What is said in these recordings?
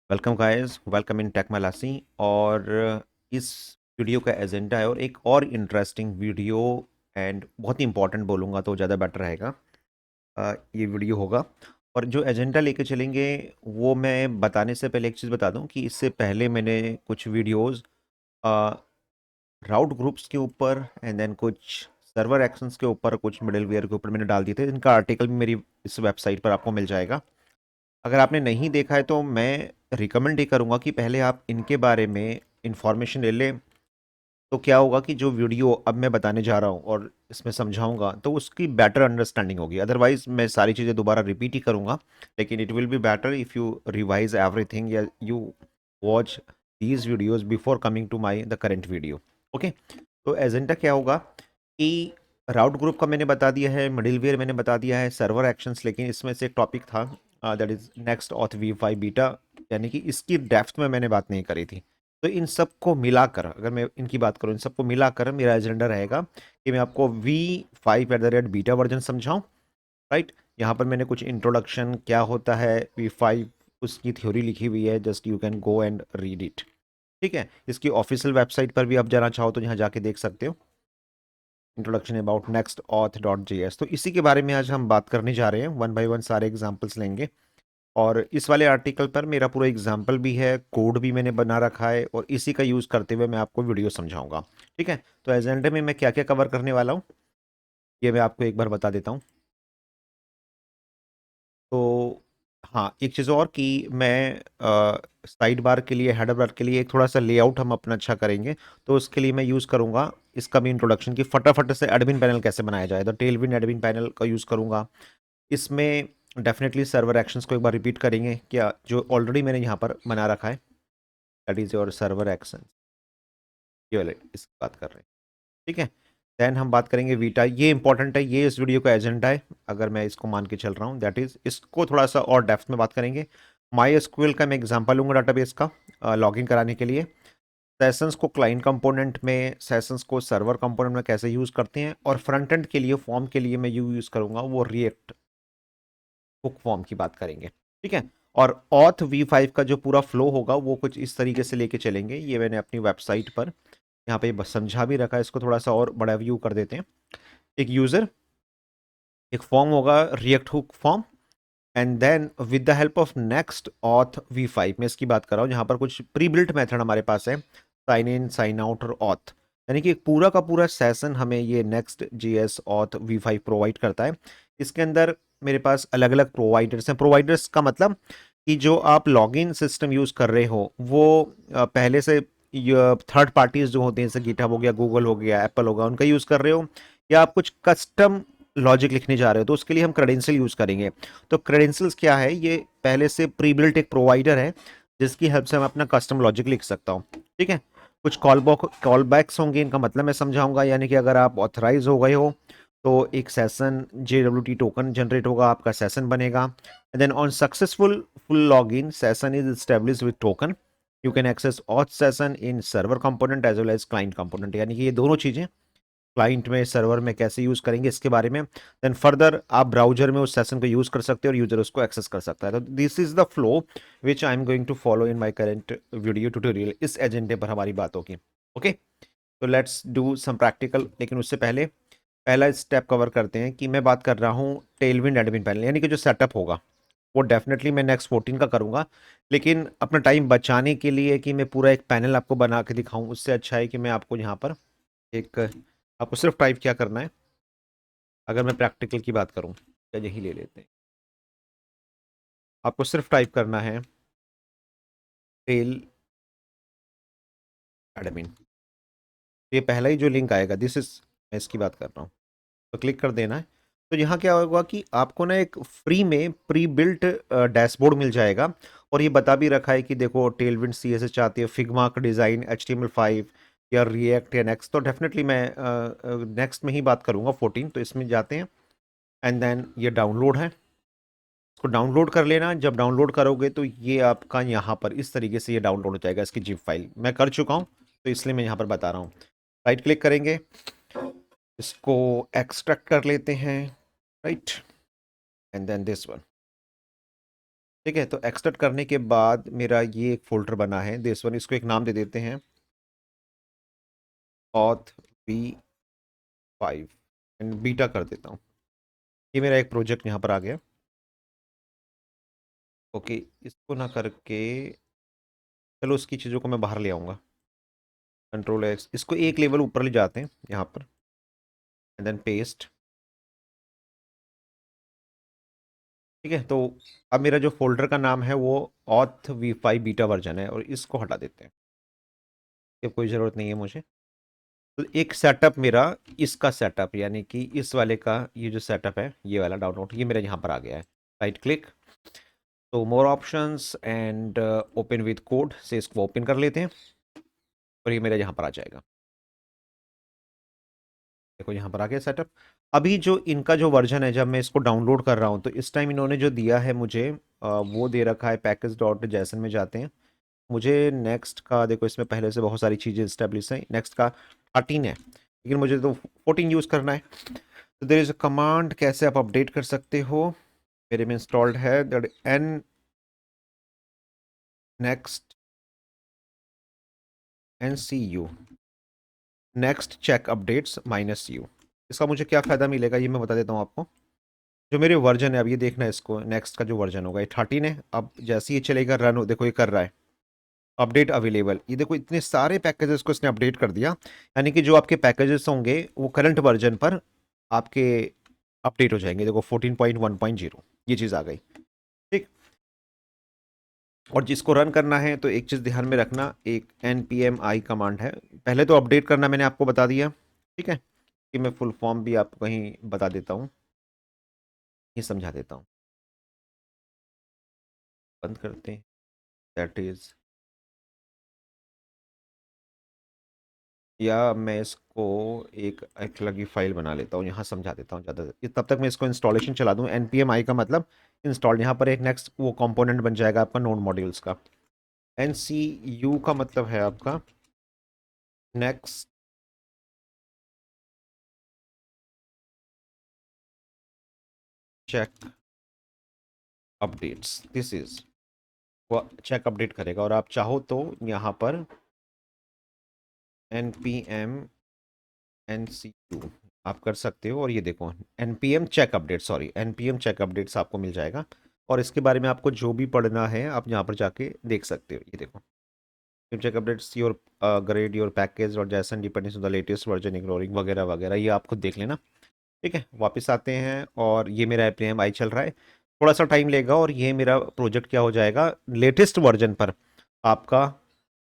Welcome guys, welcome in tech मलासी। और इस वीडियो का एजेंडा है और एक और इंटरेस्टिंग वीडियो एंड बहुत ही इंपॉर्टेंट बोलूँगा तो ज़्यादा बेटर रहेगा। ये वीडियो होगा और जो एजेंडा लेके चलेंगे वो मैं बताने से पहले एक चीज़ बता दूं कि इससे पहले मैंने कुछ वीडियोस राउट ग्रुप्स के ऊपर एंड देन कुछ सर्वर एक्शंस के ऊपर, कुछ मिडलवेयर के ऊपर मैंने डाल दिए थे। इनका आर्टिकल भी मेरी इस वेबसाइट पर आपको मिल जाएगा। अगर आपने नहीं देखा है तो मैं रिकमेंड ये करूँगा कि पहले आप इनके बारे में इंफॉर्मेशन ले लें। तो क्या होगा कि जो वीडियो अब मैं बताने जा रहा हूँ और इसमें समझाऊंगा तो उसकी बेटर अंडरस्टैंडिंग होगी। अदरवाइज मैं सारी चीज़ें दोबारा रिपीट ही करूँगा, लेकिन it will be better if you revise everything या you watch these videos before coming to my the current video. Okay, तो एजेंडा क्या होगा कि राउट ग्रुप का मैंने बता दिया है, मिडिलवेयर मैंने बता दिया है, सर्वर एक्शंस, लेकिन इसमें से एक टॉपिक था that is next Auth V5 beta, यानी कि इसकी डेप्थ में मैंने बात नहीं करी थी। तो इन सब को मिलाकर अगर मैं इनकी बात करूँ, इन सबको मिलाकर मेरा एजेंडा रहेगा कि मैं आपको V5 बीटा वर्जन समझाऊं। राइट, यहाँ पर मैंने कुछ इंट्रोडक्शन क्या होता है V5, उसकी थ्योरी लिखी हुई है, just you can go and read it. ठीक है, इसकी ऑफिशियल वेबसाइट पर भी आप जाना चाहो तो यहाँ जाके देख सकते हो। Introduction about next auth dot JS, तो इसी के बारे में आज हम बात करने जा रहे हैं। वन बाय वन सारे एग्जांपल्स लेंगे और इस वाले आर्टिकल पर मेरा पूरा एग्जाम्पल भी है, कोड भी मैंने बना रखा है और इसी का यूज़ करते हुए मैं आपको वीडियो समझाऊंगा। ठीक है, तो एजेंडे में मैं क्या क्या कवर करने वाला हूँ ये मैं आपको एक बार बता देता हूँ। तो हाँ, एक चीज़ और कि मैं साइड बार के लिए, हेडर बार के लिए एक थोड़ा सा लेआउट हम अपना अच्छा करेंगे। तो उसके लिए मैं यूज़ करूँगा इसका भी इंट्रोडक्शन की फटाफट से एडमिन पैनल कैसे बनाया जाए, तो टेलविंड एडमिन पैनल का यूज़ करूँगा। इसमें डेफिनेटली सर्वर एक्शंस को एक बार रिपीट करेंगे क्या, जो ऑलरेडी मैंने यहाँ पर बना रखा है, that is your server action. ये वाले इसकी बात कर रहे हैं। ठीक है, देन हम बात करेंगे वीटा, ये इंपॉर्टेंट है, ये इस वीडियो का एजेंडा है अगर मैं इसको मान के चल रहा हूँ। दैट इज इसको थोड़ा सा और डेप्थ में बात करेंगे। माई एसक्यूएल का मैं एग्जांपल लूंगा डाटाबेस का लॉगिन कराने के लिए। सेशंस को क्लाइंट कंपोनेंट में, सेशंस को सर्वर कंपोनेंट में कैसे यूज़ करते हैं, और फ्रंट एंड के लिए, फॉर्म के लिए मैं यूज़ करूंगा वो रिएक्ट हुक फॉर्म की बात करेंगे। ठीक है, और ऑथ V5 का जो पूरा फ्लो होगा वो कुछ इस तरीके से लेके चलेंगे। ये मैंने अपनी वेबसाइट पर यहाँ पे बस समझा भी रखा है, इसको थोड़ा सा और बड़ा व्यू कर देते हैं। एक यूज़र, एक फॉर्म होगा React hook form, and then with the help of Next Auth V5, मैं इसकी बात कर रहा हूँ, यहाँ पर कुछ प्री बिल्ट मेथड हमारे पास है, साइन इन, साइन आउट और ऑथ, यानी कि एक पूरा का पूरा सेशन हमें ये next JS auth V5 provide करता है। इसके अंदर मेरे पास अलग अलग प्रोवाइडर्स हैं। प्रोवाइडर्स का मतलब कि जो आप लॉगिन सिस्टम यूज़ कर रहे हो वो पहले से थर्ड पार्टीज जो होते हैं, जैसे गिटहब हो गया, गूगल हो गया, एप्पल होगा, उनका यूज़ कर रहे हो, या आप कुछ कस्टम लॉजिक लिखने जा रहे हो तो उसके लिए हम क्रेडेंशियल यूज़ करेंगे। तो क्रेडेंशियल्स क्या है, ये पहले से प्री बिल्ट एक प्रोवाइडर है जिसकी हेल्प से मैं अपना कस्टम लॉजिक लिख सकता हूँ। ठीक है, कुछ कॉल बैक्स होंगे, इनका मतलब मैं समझाऊंगा, यानी कि अगर आप ऑथराइज हो गए हो तो एक सेशन JWT टोकन जनरेट होगा, आपका सेशन बनेगा, and then on successful full login session is established with token, you can access auth session in server component as well as client component, यानी कि ये दोनों चीज़ें क्लाइंट में, सर्वर में कैसे यूज़ करेंगे इसके बारे में। देन फर्दर आप ब्राउजर में उस सेशन को यूज़ कर सकते हो और यूजर उसको एक्सेस कर सकता है। तो this is the flow which I am going to follow in my current video tutorial. इस एजेंडे पर हमारी बात होगी। ओके, तो लेट्स डू सम प्रैक्टिकल, लेकिन उससे पहले पहला स्टेप कवर करते हैं कि मैं बात कर रहा हूँ टेलविंड एडमिन पैनल, यानी कि जो सेटअप होगा वो डेफिनेटली मैं नेक्स्ट 14 का करूंगा। लेकिन अपना टाइम बचाने के लिए कि मैं पूरा एक पैनल आपको बना के दिखाऊं, उससे अच्छा है कि मैं आपको यहाँ पर एक, आपको सिर्फ टाइप क्या करना है, अगर मैं प्रैक्टिकल की बात करूं या यही ले लेते हैं, आपको सिर्फ टाइप करना है टेल एडमिन। ये पहला ही जो लिंक आएगा, दिस इज, मैं इसकी बात कर रहा हूँ, तो क्लिक कर देना है। तो यहाँ क्या होगा कि आपको ना एक फ्री में प्री बिल्ट डैशबोर्ड मिल जाएगा, और ये बता भी रखा है कि देखो टेलविंड CSS चाहती है, फिग्मा का डिज़ाइन, HTML5 या रिएक्ट या नेक्स्ट। तो डेफिनेटली मैं नेक्स्ट में ही बात करूँगा 14। तो इसमें जाते हैं एंड देन ये डाउनलोड है, इसको डाउनलोड कर लेना। जब डाउनलोड करोगे तो ये आपका यहाँ पर इस तरीके से ये डाउनलोड हो जाएगा, इसकी जिप फाइल मैं कर चुका हूँ तो इसलिए मैं यहाँ पर बता रहा हूँ। राइट क्लिक करेंगे, इसको एक्सट्रैक्ट कर लेते हैं, right, and then this one. ठीक है, तो एक्सट्रैक्ट करने के बाद मेरा ये एक फोल्डर बना है दिस वन, इसको एक नाम दे देते हैं ऑथ V5 एंड बीटा कर देता हूँ। ये मेरा एक प्रोजेक्ट यहाँ पर आ गया। ओके, इसको ना करके चलो उसकी चीज़ों को मैं बाहर ले आऊँगा। कंट्रोल एक्स, इसको एक लेवल ऊपर ले जाते हैं यहाँ पर एंड देन पेस्ट। ठीक है, तो अब मेरा जो फोल्डर का नाम है वो ऑथ V5 बीटा वर्जन है और इसको हटा देते हैं, ये कोई ज़रूरत नहीं है मुझे। तो एक सेटअप मेरा, इसका सेटअप यानी कि इस वाले का ये जो सेटअप है ये वाला डाउनलोड, ये मेरा यहाँ पर आ गया है। राइट क्लिक, तो more options and open with code से इसको ओपन कर लेते हैं और ये मेरा यहाँ पर आ जाएगा। देखो यहाँ पर आ गया सेटअप। अभी जो इनका जो वर्जन है, जब मैं इसको डाउनलोड कर रहा हूँ तो इस टाइम इन्होंने जो दिया है मुझे वो दे रखा है पैकेज डॉट जैसन में जाते हैं। मुझे नेक्स्ट का देखो, इसमें पहले से बहुत सारी चीज़ें इस्टेब्लिश हैं। नेक्स्ट का 13 है लेकिन मुझे तो 14 यूज़ करना है। तो देयर इज़ अ कमांड, कैसे आप अपडेट कर सकते हो। मेरे में इंस्टॉल्ड है that an next NCU next check updates -U। इसका मुझे क्या फ़ायदा मिलेगा ये मैं बता देता हूँ आपको। जो मेरे वर्जन है, अब ये देखना है इसको, नेक्स्ट का जो वर्जन होगा ये 13 है। अब जैसे ही ये चलेगा रन हो, देखो ये कर रहा है अपडेट अवेलेबल। ये देखो इतने सारे पैकेजेस को इसने अपडेट कर दिया, यानी कि जो आपके पैकेजेस होंगे वो करंट वर्जन पर आपके अपडेट हो जाएंगे। देखो 14.1.0 ये चीज़ आ गई। ठीक, और जिसको रन करना है तो एक चीज़ ध्यान में रखना, एक npm i कमांड है। पहले तो अपडेट करना मैंने आपको बता दिया, ठीक है, कि मैं फुल फॉर्म भी आपको कहीं बता देता हूँ, ये समझा देता हूँ। बंद करते हैं, दैट इज़, या मैं इसको एक अलग ही फाइल बना लेता हूँ, यहाँ समझा देता हूँ ज़्यादा। तब तक मैं इसको इंस्टॉलेशन चला दूँ। npm i का मतलब इंस्टॉल, यहाँ पर एक नेक्स्ट वो कंपोनेंट बन जाएगा आपका नोड मॉड्यूल्स का। NCU का मतलब है आपका next check updates. This is, वो चेक अपडेट करेगा और आप चाहो तो यहाँ पर npm NCU आप कर सकते हो और ये देखो npm check update, sorry npm check updates आपको मिल जाएगा। और इसके बारे में आपको जो भी पढ़ना है आप यहाँ पर जाके देख सकते हो। ये देखो check updates your grade your package और JSON dependence on the latest version ignoring वगैरह वगैरह, ये आप खुद देख लेना। ठीक है, वापस आते हैं और ये मेरा npm चल रहा है। थोड़ा सा टाइम लेगा और ये मेरा प्रोजेक्ट क्या हो जाएगा, लेटेस्ट वर्जन पर आपका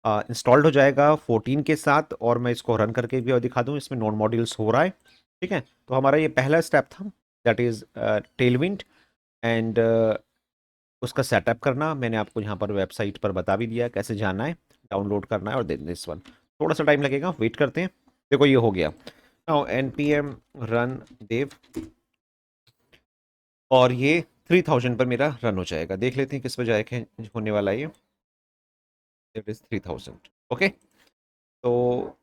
इंस्टॉल्ड हो जाएगा 14 के साथ। और मैं इसको रन करके भी और दिखा दूँ, इसमें नोड मॉड्यूल्स हो रहा है। ठीक है, तो हमारा ये पहला स्टेप था, दैट इज़ टेलविंड एंड उसका सेटअप करना। मैंने आपको यहाँ पर वेबसाइट पर बता भी दिया कैसे जाना है, डाउनलोड करना है और देन दिस वन। थोड़ा सा टाइम लगेगा, वेट करते हैं। देखो ये हो गया। नाउ npm रन देव और ये 3000 पर मेरा रन हो जाएगा। देख लेते हैं किस पर जाएगा होने वाला है ये। It is 3000। ओके, तो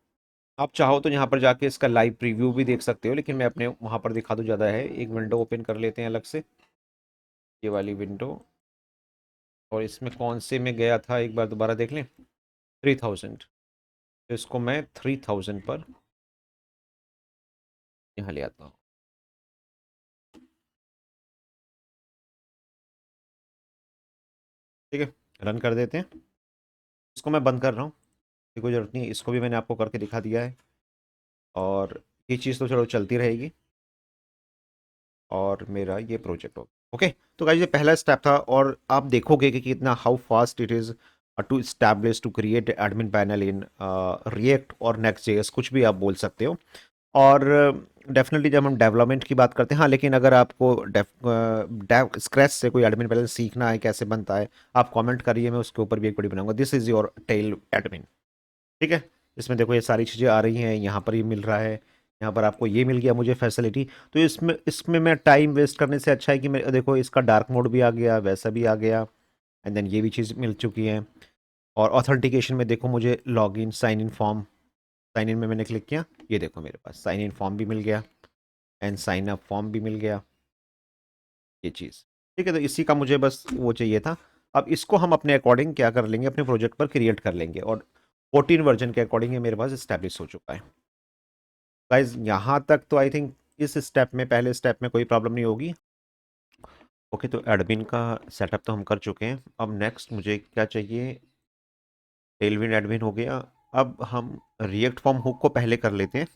आप चाहो तो यहाँ पर जाके इसका लाइव प्रीव्यू भी देख सकते हो, लेकिन मैं अपने वहाँ पर दिखा दूँ ज़्यादा है। एक विंडो ओपन कर लेते हैं अलग से, ये वाली विंडो, और इसमें कौन से में गया था एक बार दोबारा देख लें, 3000। तो इसको मैं 3000 पर यहाँ ले आता हूँ। ठीक है, रन कर देते हैं। इसको मैं बंद कर रहा हूँ, कोई ज़रूरत नहीं है, इसको भी मैंने आपको करके दिखा दिया है और ये चीज़ तो चलो चलती रहेगी। और मेरा ये प्रोजेक्ट हो, ओके। तो गाइस ये पहला स्टेप था और आप देखोगे कि कितना how fast it is to establish to create admin panel in React और नेक्स्ट जेएस, कुछ भी आप बोल सकते हो। और डेफिनेटली जब हम डेवलपमेंट की बात करते हैं, हाँ, लेकिन अगर आपको डेव स्क्रैच से कोई एडमिन पैनल सीखना है कैसे बनता है, आप कमेंट करिए, मैं उसके ऊपर भी एक वीडियो बनाऊंगा। This is your tail admin. ठीक है, इसमें देखो ये सारी चीज़ें आ रही हैं, यहाँ पर ये मिल रहा है, यहाँ पर आपको ये मिल गया मुझे फैसिलिटी। तो इसमें इसमें मैं टाइम वेस्ट करने से अच्छा है कि मैं देखो इसका डार्क मोड भी आ गया, वैसा भी आ गया, एंड देन ये भी चीज़ मिल चुकी है। और ऑथेंटिकेशन में देखो मुझे login sign in form, sign in में मैंने क्लिक किया, ये देखो मेरे पास साइन इन फॉर्म भी मिल गया एंड साइन अप फॉर्म भी मिल गया, ये चीज़। ठीक है, तो इसी का मुझे बस वो चाहिए था। अब इसको हम अपने अकॉर्डिंग क्या कर लेंगे, अपने प्रोजेक्ट पर क्रिएट कर लेंगे, और 14 वर्जन के अकॉर्डिंग ये मेरे पास इस्टेब्लिश हो चुका है। गाइज यहाँ तक तो आई थिंक इस स्टेप में, पहले स्टेप में कोई प्रॉब्लम नहीं होगी। ओके, तो एडमिन का सेटअप तो हम कर चुके हैं। अब नेक्स्ट मुझे क्या चाहिए, टेलविंड एडमिन हो गया। अब हम रिएक्ट फॉर्म हुक को पहले कर लेते हैं,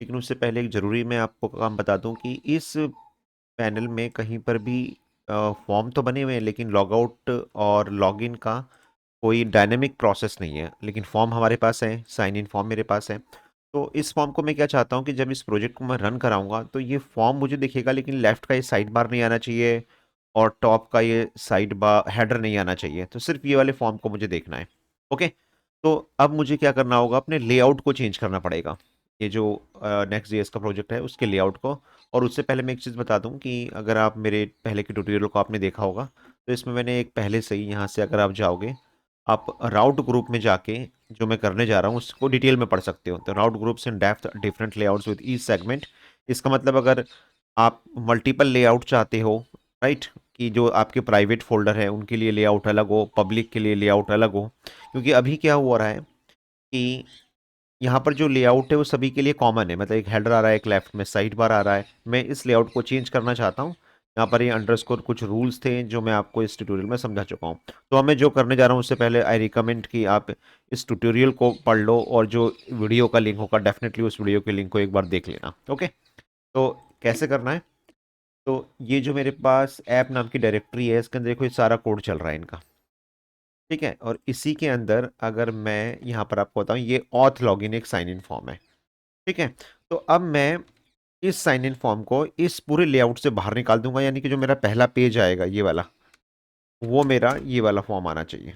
लेकिन उससे पहले एक ज़रूरी मैं आपको काम बता दूं कि इस पैनल में कहीं पर भी फॉर्म तो बने हुए हैं, लेकिन लॉग आउट और लॉग इन का कोई डायनेमिक प्रोसेस नहीं है। लेकिन फॉर्म हमारे पास है, साइन इन फॉर्म मेरे पास है। तो इस फॉर्म को मैं क्या चाहता हूँ कि जब इस प्रोजेक्ट को मैं रन कराऊंगा तो ये फॉर्म मुझे दिखेगा, लेकिन लेफ्ट का ये साइड बार नहीं आना चाहिए, और टॉप का ये साइड बार हेडर नहीं आना चाहिए। तो सिर्फ ये वाले फॉर्म को मुझे देखना है। ओके, तो अब मुझे क्या करना होगा, अपने लेआउट को चेंज करना पड़ेगा, ये जो नेक्स्ट जेएस का प्रोजेक्ट है उसके लेआउट को। और उससे पहले मैं एक चीज़ बता दूं कि अगर आप मेरे पहले के ट्यूटोरियल को आपने देखा होगा, तो इसमें मैंने एक पहले से ही, यहाँ से अगर आप जाओगे, आप राउट ग्रुप में जाके जो मैं करने जा रहा हूँ उसको डिटेल में पढ़ सकते हो। तो route groups in depth different layouts with each segment, इसका मतलब अगर आप मल्टीपल लेआउट चाहते हो, राइट, कि जो आपके प्राइवेट फोल्डर है उनके लिए लेआउट अलग हो, पब्लिक के लिए लेआउट अलग हो। क्योंकि अभी क्या हो रहा है कि यहाँ पर जो लेआउट है वो सभी के लिए कॉमन है, मतलब एक हेडर आ रहा है, एक लेफ्ट में साइड बार आ रहा है। मैं इस लेआउट को चेंज करना चाहता हूँ। यहाँ पर ये अंडरस्कोर कुछ रूल्स थे जो मैं आपको इस ट्यूटोरियल में समझा चुका हूँ। तो अब मैं जो करने जा रहा हूँ उससे पहले आई रिकमेंड कि आप इस ट्यूटोरियल को पढ़ लो, और जो वीडियो का लिंक होगा डेफिनेटली उस वीडियो के लिंक को एक बार देख लेना। ओके, तो कैसे करना है, तो ये जो मेरे पास ऐप नाम की डायरेक्टरी है, इसके अंदर देखो ये सारा कोड चल रहा है इनका, ठीक है। और इसी के अंदर अगर मैं यहाँ पर आपको बताऊँ, ये ऑथ लॉगिन एक साइन इन फॉर्म है, ठीक है। तो अब मैं इस साइन इन फॉर्म को इस पूरे लेआउट से बाहर निकाल दूंगा, यानी कि जो मेरा पहला पेज आएगा ये वाला, वो मेरा ये वाला फॉर्म आना चाहिए।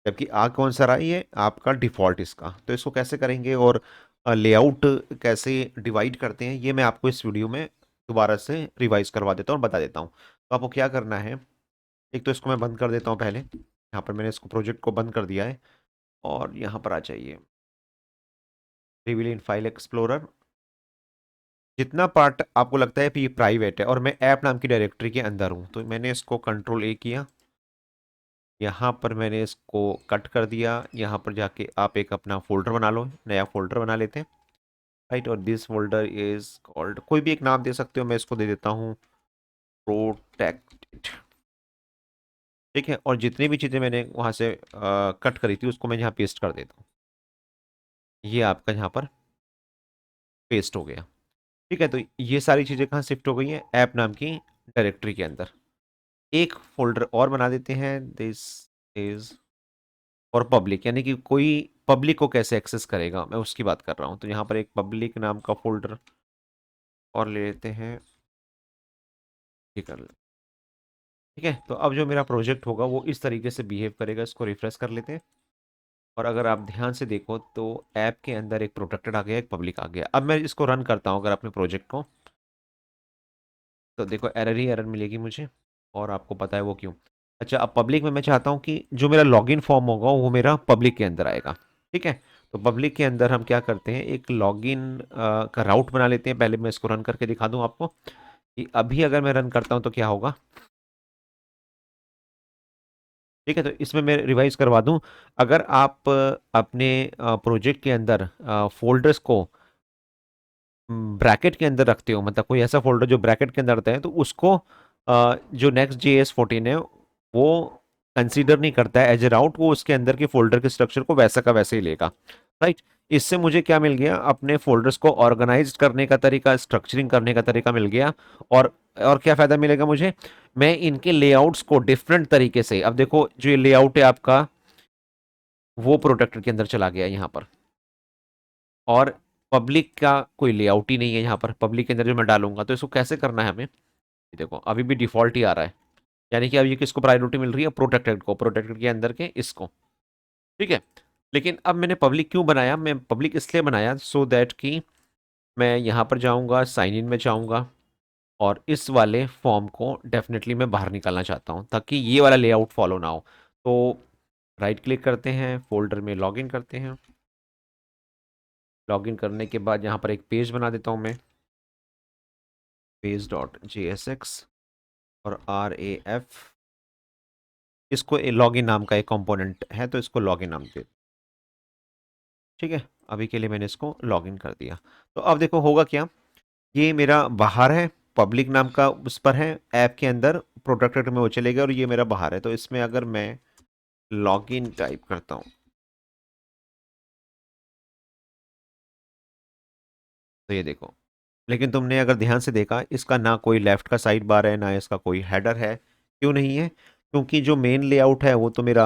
जबकि आ कौन सा रहा है, ये आपका डिफॉल्ट इसका। तो इसको कैसे करेंगे और लेआउट कैसे डिवाइड करते हैं, ये मैं आपको इस वीडियो में दोबारा से रिवाइज करवा देता हूँ और बता देता हूँ। तो आपको क्या करना है, एक तो इसको मैं बंद कर देता हूँ पहले, यहाँ पर मैंने इसको प्रोजेक्ट को बंद कर दिया है। और यहाँ पर आ जाइए, रिवील इन फाइल एक्सप्लोरर। जितना पार्ट आपको लगता है कि ये प्राइवेट है और मैं ऐप नाम की डायरेक्टरी के अंदर हूँ, तो मैंने इसको कंट्रोल ए किया, यहाँ पर मैंने इसको कट कर दिया। यहाँ पर जाके आप एक अपना फोल्डर बना लो, नया फोल्डर बना लेते हैं, राइट। और दिस फोल्डर इज कॉल्ड, कोई भी एक नाम दे सकते हो, मैं इसको दे देता हूँ प्रोटेक्टेड, ठीक है। और जितनी भी चीज़ें मैंने वहाँ से कट करी थी उसको मैं यहाँ पेस्ट कर देता हूँ। ये आपका यहाँ पर पेस्ट हो गया, ठीक है। तो ये सारी चीज़ें कहाँ शिफ्ट हो गई हैं, ऐप नाम की डायरेक्टरी के अंदर। एक फोल्डर और बना देते हैं, दिस इज और पब्लिक, यानी कि कोई पब्लिक को कैसे एक्सेस करेगा मैं उसकी बात कर रहा हूँ। तो यहाँ पर एक पब्लिक नाम का फोल्डर और ले लेते हैं, ये कर ले, ठीक है। तो अब जो मेरा प्रोजेक्ट होगा वो इस तरीके से बिहेव करेगा। इसको रिफ्रेश कर लेते हैं, और अगर आप ध्यान से देखो तो ऐप के अंदर एक प्रोटेक्टेड आ गया, एक पब्लिक आ गया। अब मैं इसको रन करता हूँ अगर अपने प्रोजेक्ट को, तो देखो एरर ही एरर मिलेगी मुझे, और आपको पता है वो क्यों। अच्छा, अब पब्लिक में मैं चाहता हूँ कि जो मेरा लॉगिन फॉर्म होगा वो मेरा पब्लिक के अंदर आएगा, ठीक है। तो पब्लिक के अंदर हम क्या करते हैं, एक लॉगिन का राउट बना लेते हैं। पहले मैं इसको रन करके दिखा दूं आपको कि अभी अगर मैं रन करता हूं तो क्या होगा, ठीक है। तो इसमें मैं रिवाइज करवा दूं, अगर आप अपने प्रोजेक्ट के अंदर फोल्डर्स को ब्रैकेट के अंदर रखते हो, मतलब कोई ऐसा फोल्डर जो ब्रैकेट के अंदर रहता है, तो उसको जो नेक्स्ट JS14 है वो कंसीडर नहीं करता है एज ए राउट, वो उसके अंदर के फोल्डर के स्ट्रक्चर को वैसा का वैसे ही लेगा, राइट। इससे मुझे क्या मिल गया, अपने फोल्डर्स को ऑर्गेनाइज करने का तरीका, स्ट्रक्चरिंग करने का तरीका मिल गया। और और क्या फायदा मिलेगा मुझे, मैं इनके लेआउट्स को डिफरेंट तरीके से, अब देखो जो ये लेआउट है आपका वो प्रोटेक्टर के अंदर चला गया यहाँ पर, और पब्लिक का कोई लेआउट ही नहीं है यहाँ पर पब्लिक के अंदर जो मैं डालूंगा। तो इसको कैसे करना है हमें, ये देखो अभी भी डिफॉल्ट ही आ रहा है, यानी कि अब ये किसको प्रायोरिटी मिल रही है, प्रोटेक्टेड को, प्रोटेक्टेड के अंदर के इसको, ठीक है। लेकिन अब मैंने पब्लिक क्यों बनाया, मैं पब्लिक इसलिए बनाया सो दैट कि मैं यहाँ पर जाऊँगा, साइन इन में जाऊँगा, और इस वाले फॉर्म को डेफिनेटली मैं बाहर निकालना चाहता हूँ ताकि ये वाला लेआउट फॉलो ना हो। तो राइट क्लिक करते हैं, फोल्डर में लॉगिन करते हैं। लॉगिन करने के बाद यहाँ पर एक पेज बना देता हूँ मैं, पेज.jsx, और RAF इसको लॉगिन नाम का एक कंपोनेंट है, तो इसको लॉगिन नाम दे। ठीक है, अभी के लिए मैंने इसको लॉगिन कर दिया। तो अब देखो होगा क्या, ये मेरा बाहर है, पब्लिक नाम का उस पर है, ऐप के अंदर प्रोटेक्टेड में वो चलेगा, और ये मेरा बाहर है। तो इसमें अगर मैं लॉगिन टाइप करता हूँ, तो ये देखो, लेकिन तुमने अगर ध्यान से देखा, इसका ना कोई लेफ्ट का साइड बार है, ना इसका कोई हेडर है। क्यों नहीं है? क्योंकि जो मेन लेआउट है वो तो मेरा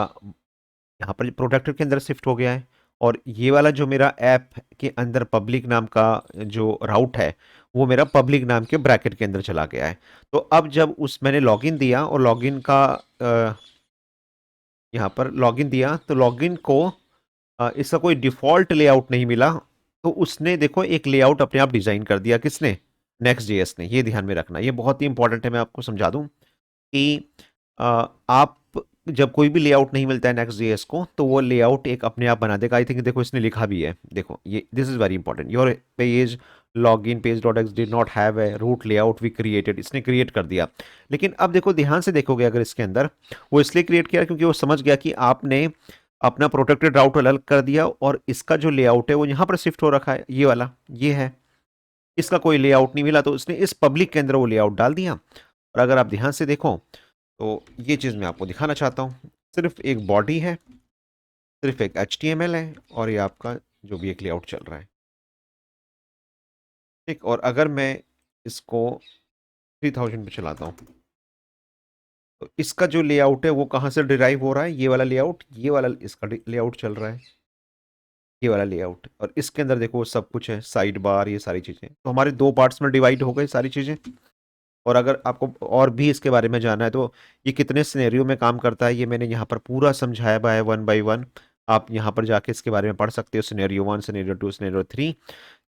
यहाँ पर प्रोटेक्टर के अंदर शिफ्ट हो गया है, और ये वाला जो मेरा ऐप के अंदर पब्लिक नाम का जो राउट है, वो मेरा पब्लिक नाम के ब्रैकेट के अंदर चला गया है। तो अब जब उस मैंने लॉगिन दिया, और लॉगिन का यहाँ पर लॉगिन दिया, तो लॉगिन को इसका कोई डिफॉल्ट लेआउट नहीं मिला। तो उसने देखो एक लेआउट अपने आप डिजाइन कर दिया, किसने? नेक्स्ट जेएस ने। ये ध्यान में रखना, ये बहुत ही इंपॉर्टेंट है। मैं आपको समझा दूं कि आप जब कोई भी लेआउट नहीं मिलता है नेक्स्ट जेएस को, तो वो लेआउट एक अपने आप बना देगा। आई थिंक देखो इसने लिखा भी है, देखो ये, this is very important, your page login page dot X did not have a root layout we created, इसने क्रिएट कर दिया। लेकिन अब देखो ध्यान से देखोगे, अगर इसके अंदर, वो इसलिए क्रिएट किया क्योंकि वो समझ गया कि आपने अपना प्रोटेक्टेड राउट अलग कर दिया, और इसका जो लेआउट है वो यहाँ पर शिफ्ट हो रखा है, ये वाला, ये है। इसका कोई लेआउट नहीं मिला, तो उसने इस पब्लिक के अंदर वो लेआउट डाल दिया। और अगर आप ध्यान से देखो, तो ये चीज़ मैं आपको दिखाना चाहता हूँ। सिर्फ एक बॉडी है, सिर्फ एक HTML है, और ये आपका जो भी एक लेआउट चल रहा है। ठीक, और अगर मैं इसको 3000 पे चलाता हूँ, तो इसका जो लेआउट है वो कहाँ से डिराइव हो रहा है? ये वाला लेआउट, ये वाला इसका लेआउट चल रहा है, ये वाला लेआउट। और इसके अंदर देखो सब कुछ है, साइड बार, ये सारी चीज़ें। तो हमारे दो पार्ट्स में डिवाइड हो गई सारी चीज़ें। और अगर आपको और भी इसके बारे में जानना है, तो ये कितने सिनेरियो में काम करता है, ये मैंने यहाँ पर पूरा समझाया हुआ है, वन बाय वन। आप यहाँ पर जाके इसके बारे में पढ़ सकते हो, scenario 1, scenario 2, scenario 3,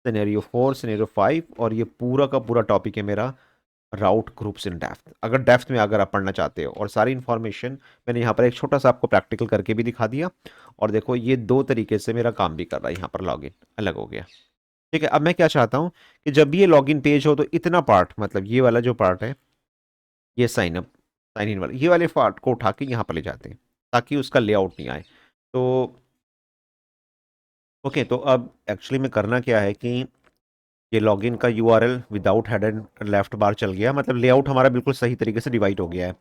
scenario 4, scenario 5। और ये पूरा का पूरा टॉपिक है मेरा, राउट ग्रुप्स इन डेप्थ। अगर डेप्थ में अगर आप पढ़ना चाहते हो, और सारी इन्फॉर्मेशन मैंने यहाँ पर एक छोटा सा आपको प्रैक्टिकल करके भी दिखा दिया। और देखो ये दो तरीके से मेरा काम भी कर रहा है, यहाँ पर लॉगिन अलग हो गया। ठीक है, अब मैं क्या चाहता हूँ कि जब भी ये लॉगिन पेज हो, तो इतना पार्ट, मतलब ये वाला जो पार्ट है, ये साइन अप, साइन इन वाला, ये वाले पार्ट को उठा के यहाँ पर ले जाते हैं, ताकि उसका लेआउट नहीं आए। तो ओके, तो अब एक्चुअली में करना क्या है कि ये लॉगिन का URL without head and left bar चल गया, मतलब लेआउट हमारा बिल्कुल सही तरीके से डिवाइड हो गया है।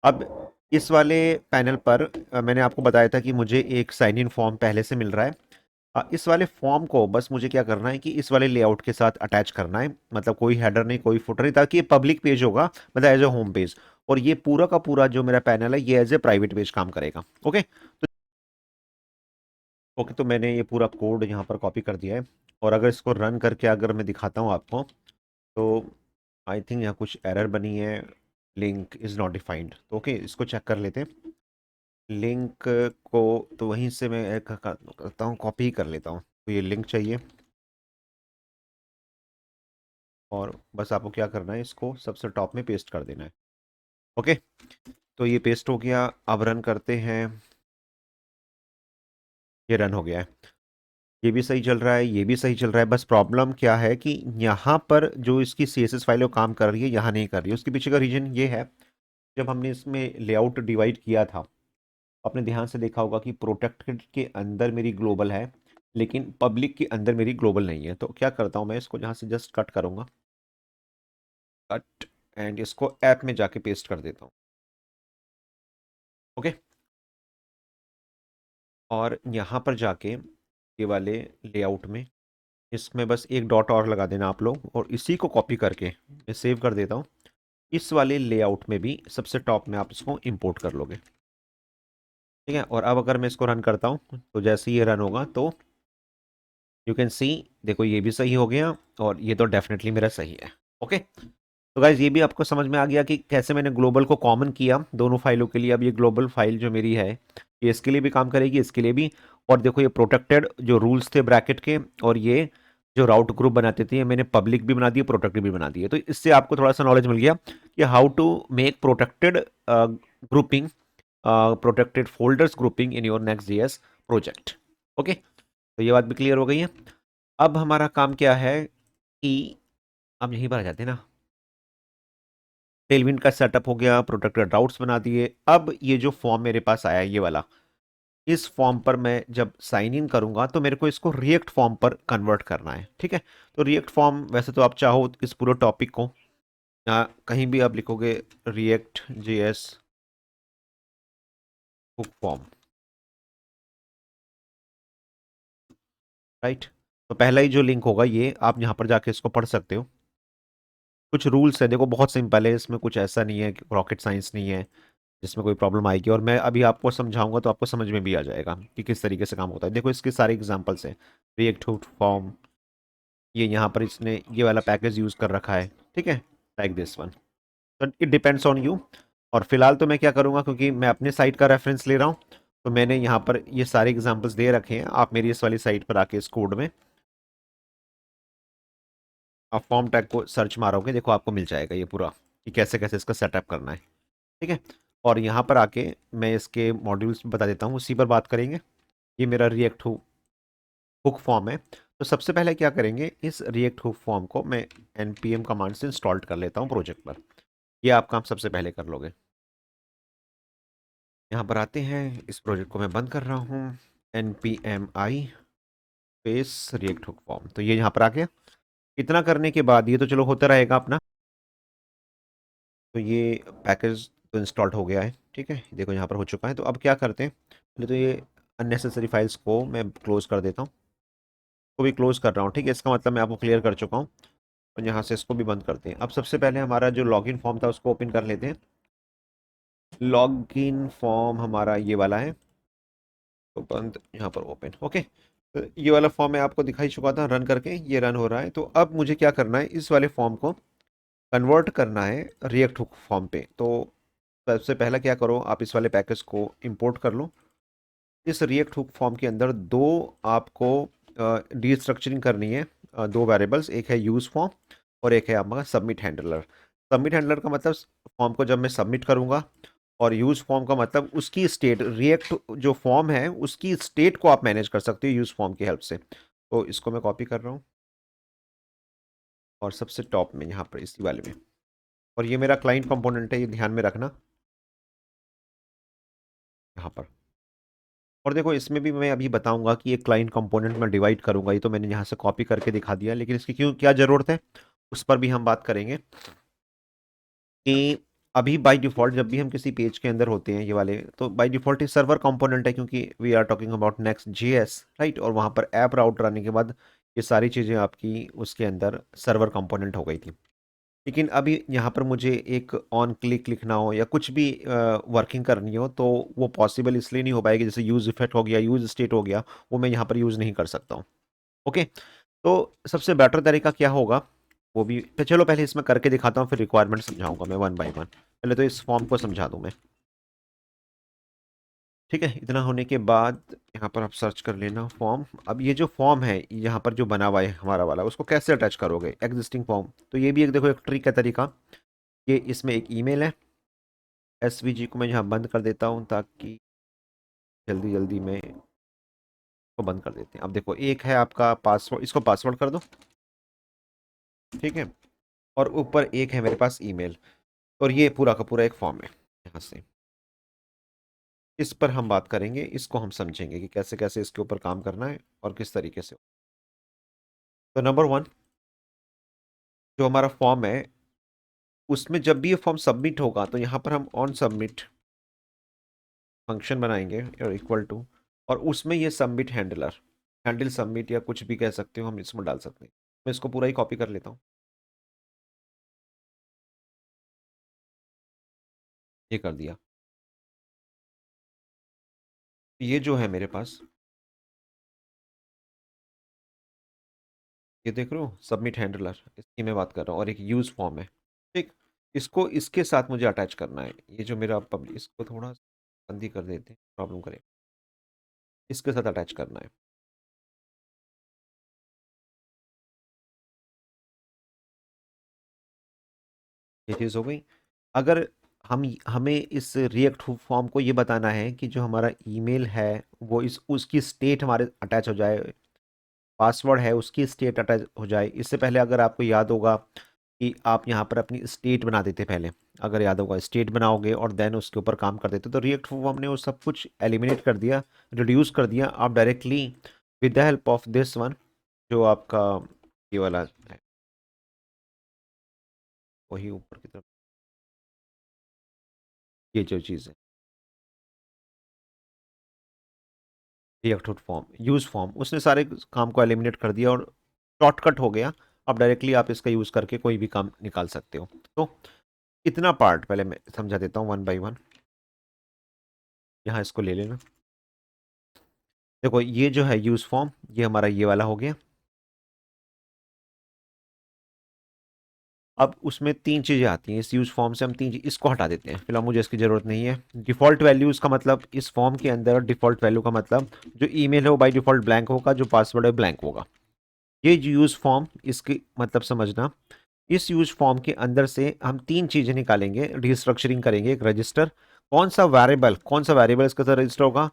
अब इस वाले पैनल पर मैंने आपको बताया था कि मुझे एक साइन इन फॉर्म पहले से मिल रहा है। इस वाले फॉर्म को बस मुझे क्या करना है कि इस वाले लेआउट के साथ अटैच करना है, मतलब कोई हेडर नहीं, कोई फुटर नहीं, ताकि ये पब्लिक पेज होगा, मतलब एज ए होम पेज। और ये पूरा का पूरा जो मेरा पैनल है, ये एज ए प्राइवेट पेज काम करेगा। ओके, तो ओके, तो मैंने ये पूरा कोड यहाँ पर कॉपी कर दिया है। और अगर इसको रन करके अगर मैं दिखाता हूँ आपको, तो आई थिंक यहाँ कुछ एरर बनी है, लिंक इज़ नॉट डिफाइंड। तो ओके, इसको चेक कर लेते हैं। लिंक को तो वहीं से मैं करता हूँ, कॉपी कर लेता हूँ। तो ये लिंक चाहिए, और बस आपको क्या करना है, इसको सबसे टॉप में पेस्ट कर देना है। ओके, तो ये पेस्ट हो गया। अब रन करते हैं। ये रन हो गया है, ये भी सही चल रहा है, ये भी सही चल रहा है। बस प्रॉब्लम क्या है कि यहाँ पर जो इसकी CSS फाइल वो काम कर रही है, यहाँ नहीं कर रही है। उसके पीछे का रीजन ये है, जब हमने इसमें लेआउट डिवाइड किया था, आपने ध्यान से देखा होगा कि प्रोटेक्टेड के अंदर मेरी ग्लोबल है, लेकिन पब्लिक के अंदर मेरी ग्लोबल नहीं है। तो क्या करता हूँ, मैं इसको यहाँ से जस्ट कट करूँगा, कट, एंड इसको ऐप में जाके पेस्ट कर देता हूँ। ओके, और यहाँ पर जाके ये वाले लेआउट में, इसमें बस एक डॉट और लगा देना आप लोग, और इसी को कॉपी करके मैं सेव कर देता हूँ। इस वाले लेआउट में भी सबसे टॉप में आप इसको इंपोर्ट कर लोगे। ठीक है, और अब अगर मैं इसको रन करता हूँ, तो जैसे ही ये रन होगा, तो यू कैन सी, देखो ये भी सही हो गया, और ये तो डेफिनेटली मेरा सही है। ओके, तो गाइज ये भी आपको समझ में आ गया कि कैसे मैंने ग्लोबल को कॉमन किया दोनों फाइलों के लिए। अब ये ग्लोबल फाइल जो मेरी है, ये इसके लिए भी काम करेगी, इसके लिए भी। और देखो ये प्रोटेक्टेड जो रूल्स थे ब्रैकेट के, और ये जो राउट ग्रुप बनाते थे, मैंने पब्लिक भी बना दिए, प्रोटेक्टेड भी बना दिए। तो इससे आपको थोड़ा सा नॉलेज मिल गया कि how to make protected grouping, protected folders grouping in your Next JS project. Okay, तो ये बात भी क्लियर हो गई है। अब हमारा काम क्या है कि अब यहीं पर आ जाते हैं ना। टेलविंड का सेटअप हो गया, प्रोटेक्टेड राउट्स बना दिए। अब ये जो फॉर्म मेरे पास आया ये वाला, इस फॉर्म पर मैं जब साइन इन करूंगा तो मेरे को इसको रिएक्ट फॉर्म पर कन्वर्ट करना है। ठीक है, तो रिएक्ट फॉर्म वैसे तो आप चाहो इस पूरे टॉपिक को कहीं भी आप लिखोगे react JS hook form, right. तो पहला ही जो लिंक होगा ये आप यहाँ पर जाके इसको पढ़ सकते हो। कुछ रूल्स है, देखो बहुत सिंपल है, इसमें कुछ ऐसा नहीं है कि रॉकेट साइंस नहीं है जिसमें कोई प्रॉब्लम आएगी, और मैं अभी आपको समझाऊंगा तो आपको समझ में भी आ जाएगा कि किस तरीके से काम होता है। देखो इसके सारे एग्जांपल्स हैं, रिएक्ट हुक फॉर्म, ये यहाँ पर इसने ये वाला पैकेज यूज़ कर रखा है। ठीक है, लाइक दिस वन। तो इट डिपेंड्स ऑन यू। और फिलहाल तो मैं क्या करूँगा, क्योंकि मैं अपने साइट का रेफरेंस ले रहा हूँ, तो मैंने यहाँ पर ये सारे एग्जांपल्स दे रखे हैं। आप मेरी इस वाली साइट पर आके इस कोड में आप फॉर्म टैग को सर्च मारोगे, देखो आपको मिल जाएगा ये पूरा कि कैसे कैसे इसका सेटअप करना है। ठीक है, और यहाँ पर आके मैं इसके मॉड्यूल्स बता देता हूँ, उसी पर बात करेंगे। ये मेरा रिएक्ट हुक फॉर्म है। तो सबसे पहले क्या करेंगे, इस रिएक्ट हुक फॉर्म को मैं npm कमांड से इंस्टॉल कर लेता हूँ प्रोजेक्ट पर। ये आप काम सबसे पहले कर लोगे। यहाँ पर आते हैं, इस प्रोजेक्ट को मैं बंद कर रहा हूँ, npmi space react hook form. तो ये यहाँ पर आ गया। इतना करने के बाद ये तो चलो होता रहेगा अपना। तो ये पैकेज तो इंस्टॉल्ड हो गया है। ठीक है, देखो यहाँ पर हो चुका है। तो अब क्या करते हैं, पहले तो ये अननेसेसरी फाइल्स को मैं क्लोज कर देता हूँ, को भी क्लोज कर रहा हूँ। ठीक है, इसका मतलब मैं आपको क्लियर कर चुका हूँ। और यहाँ से इसको भी बंद करते हैं। अब सबसे पहले हमारा जो लॉगिन फॉर्म था उसको ओपन कर लेते हैं। लॉगिन फॉर्म हमारा ये वाला है, तो बंद, यहाँ पर ओपन। ओके, तो ये वाला फॉर्म मैं आपको दिखाई चुका था रन करके, ये रन हो रहा है। तो अब मुझे क्या करना है, इस वाले फॉर्म को कन्वर्ट करना है रिएक्ट हुक फॉर्म पे। तो सबसे पहला क्या करो, आप इस वाले पैकेज को इंपोर्ट कर लो। इस रिएक्ट हुक फॉर्म के अंदर दो आपको रीस्ट्रक्चरिंग करनी है, दो वेरिएबल्स, एक है यूज फॉर्म और एक है आपका सबमिट हैंडलर। सबमिट हैंडलर का मतलब फॉर्म को जब मैं सबमिट करूंगा, और यूज फॉर्म का मतलब उसकी स्टेट, रिएक्ट जो फॉर्म है उसकी स्टेट को आप मैनेज कर सकते हो यूज फॉर्म की हेल्प से। तो इसको मैं कॉपी कर रहा हूँ और सबसे टॉप में यहाँ पर इसी वाले में, और ये मेरा क्लाइंट कंपोनेंट है, ये ध्यान में रखना यहाँ पर। और देखो इसमें भी मैं अभी बताऊंगा कि ये क्लाइंट कंपोनेंट में डिवाइड करूंगा, ये तो मैंने यहाँ से कॉपी करके दिखा दिया, लेकिन इसकी क्यों क्या ज़रूरत है उस पर भी हम बात करेंगे। कि अभी बाय डिफ़ॉल्ट जब भी हम किसी पेज के अंदर होते हैं ये वाले, तो बाय डिफ़ॉल्ट ये सर्वर कंपोनेंट है, क्योंकि we are talking about Next JS, right. और वहाँ पर ऐप राउटर आने के बाद ये सारी चीज़ें आपकी उसके अंदर सर्वर कंपोनेंट हो गई थी। लेकिन अभी यहाँ पर मुझे एक ऑन क्लिक लिखना हो या कुछ भी वर्किंग करनी हो, तो वो पॉसिबल इसलिए नहीं हो पाएगी, जैसे यूज इफेक्ट हो गया, यूज स्टेट हो गया, वो मैं यहाँ पर यूज़ नहीं कर सकता हूँ। ओके, तो सबसे बेटर तरीका क्या होगा वो भी, तो चलो पहले इसमें करके दिखाता हूँ, फिर रिक्वायरमेंट समझाऊंगा मैं वन बाय वन। पहले तो इस फॉर्म को समझा दूँ मैं। ठीक है, इतना होने के बाद यहाँ पर आप सर्च कर लेना फॉर्म। अब ये जो फॉर्म है यहाँ पर जो बना हुआ है हमारा वाला, उसको कैसे अटैच करोगे एग्जिस्टिंग फॉर्म, तो ये भी एक देखो एक ट्रिक है, तरीका। ये इसमें एक ईमेल है, एसवीजी को मैं यहाँ बंद कर देता हूँ ताकि जल्दी जल्दी में इसको बंद कर देते हैं। अब देखो एक है आपका पासवर्ड, इसको पासवर्ड कर दो। ठीक है, और ऊपर एक है मेरे पास ईमेल, और ये पूरा का पूरा एक फॉर्म है यहाँ से। इस पर हम बात करेंगे, इसको हम समझेंगे कि कैसे कैसे इसके ऊपर काम करना है और किस तरीके से। तो नंबर वन, जो हमारा फॉर्म है उसमें जब भी ये फॉर्म सबमिट होगा तो यहाँ पर हम ऑन सबमिट फंक्शन बनाएंगे और इक्वल टू, और उसमें ये सबमिट हैंडलर, हैंडल सबमिट या कुछ भी कह सकते हो, हम इसमें डाल सकते हैं। मैं इसको पूरा ही कॉपी कर लेता हूँ, ये कर दिया। ये जो है मेरे पास, ये देख रहे हो सबमिट हैंडलर, इसकी मैं बात कर रहा हूँ, और एक यूज फॉर्म है। ठीक, इसको इसके साथ मुझे अटैच करना है। ये जो मेरा पब्लिक, इसको थोड़ा बंदी कर देते हैं, प्रॉब्लम करे, इसके साथ अटैच करना है। ये चीज़ हो गई। अगर हमें इस रिएक्ट फॉर्म को ये बताना है कि जो हमारा ईमेल है वो इस उसकी स्टेट हमारे अटैच हो जाए, पासवर्ड है उसकी स्टेट अटैच हो जाए। इससे पहले अगर आपको याद होगा कि आप यहाँ पर अपनी स्टेट बना देते पहले, अगर याद होगा, स्टेट बनाओगे और देन उसके ऊपर काम कर देते, तो रिएक्ट फॉर्म ने वो सब कुछ एलिमिनेट कर दिया, रिड्यूस कर दिया। आप directly with the help of this one, जो आपका ये वाला है, वही ऊपर की तरफ ये जो चीज़ है, रिएक्ट फॉर्म, यूज फॉर्म, उसने सारे काम को एलिमिनेट कर दिया और शॉर्टकट हो गया। अब डायरेक्टली आप इसका यूज़ करके कोई भी काम निकाल सकते हो। तो इतना पार्ट पहले मैं समझा देता हूँ वन बाय वन। यहाँ इसको ले लेना। देखो ये जो है यूज फॉर्म, ये हमारा ये वाला हो गया। अब उसमें तीन चीज़ें आती हैं, इस यूज फॉर्म से हम तीन चीज इसको हटा देते हैं, फिलहाल मुझे इसकी ज़रूरत नहीं है। डिफ़ॉल्ट वैल्यूज़ का मतलब, इस फॉर्म के अंदर डिफ़ॉल्ट वैल्यू का मतलब जो ईमेल है वो बाय डिफ़ॉल्ट ब्लैंक होगा, जो पासवर्ड है ब्लैंक होगा। ये यूज फॉर्म, इसकी मतलब समझना, इस यूज फॉर्म के अंदर से हम तीन चीज़ें निकालेंगे, रिस्ट्रक्चरिंग करेंगे। एक रजिस्टर, कौन सा वेरिएबल इसके साथ रजिस्टर होगा,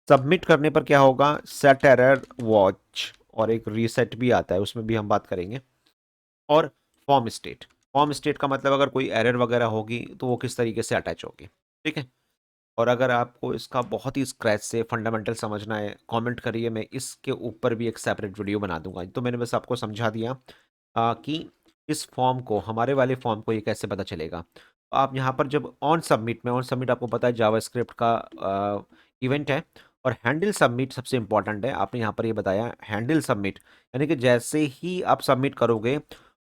सबमिट करने पर क्या होगा, सेट एरर वॉच, और एक रीसेट भी आता है, उसमें भी हम बात करेंगे। और फॉर्म स्टेट, फॉर्म स्टेट का मतलब अगर कोई एरर वगैरह होगी तो वो किस तरीके से अटैच होगी। ठीक है। और अगर आपको इसका बहुत ही स्क्रैच से फंडामेंटल समझना है, कमेंट करिए, मैं इसके ऊपर भी एक सेपरेट वीडियो बना दूंगा। तो मैंने बस आपको समझा दिया कि इस फॉर्म को, हमारे वाले फॉर्म को ये कैसे पता चलेगा। तो आप यहाँ पर जब ऑन सबमिट आपको पता है जावास्क्रिप्ट का इवेंट है, और हैंडल सबमिट सबसे इंपॉर्टेंट है। आपने यहाँ पर ये बताया हैंडल सबमिट, यानी कि जैसे ही आप सबमिट करोगे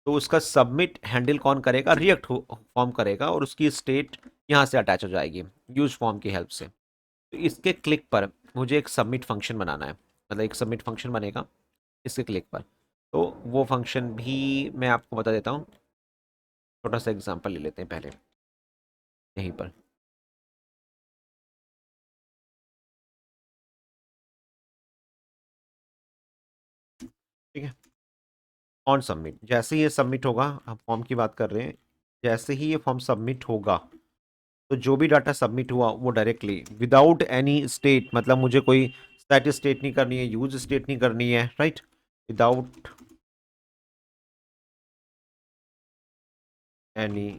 तो उसका सबमिट हैंडल कौन करेगा, रिएक्ट फॉर्म करेगा, और उसकी स्टेट यहाँ से अटैच हो जाएगी यूज फॉर्म की हेल्प से। तो इसके क्लिक पर मुझे एक सबमिट फंक्शन बनाना है, मतलब एक सबमिट फंक्शन बनेगा इसके क्लिक पर। तो वो फंक्शन भी मैं आपको बता देता हूँ, छोटा सा एग्जांपल ले लेते हैं पहले यहीं पर। ठीक है। ऑन सबमिट, जैसे ही ये सबमिट होगा, हम फॉर्म की बात कर रहे हैं, जैसे ही ये फॉर्म सबमिट होगा तो जो भी डाटा सबमिट हुआ वो डायरेक्टली विदाउट एनी स्टेट, मतलब मुझे कोई सेट स्टेट नहीं करनी है, यूज स्टेट नहीं करनी है, right, without any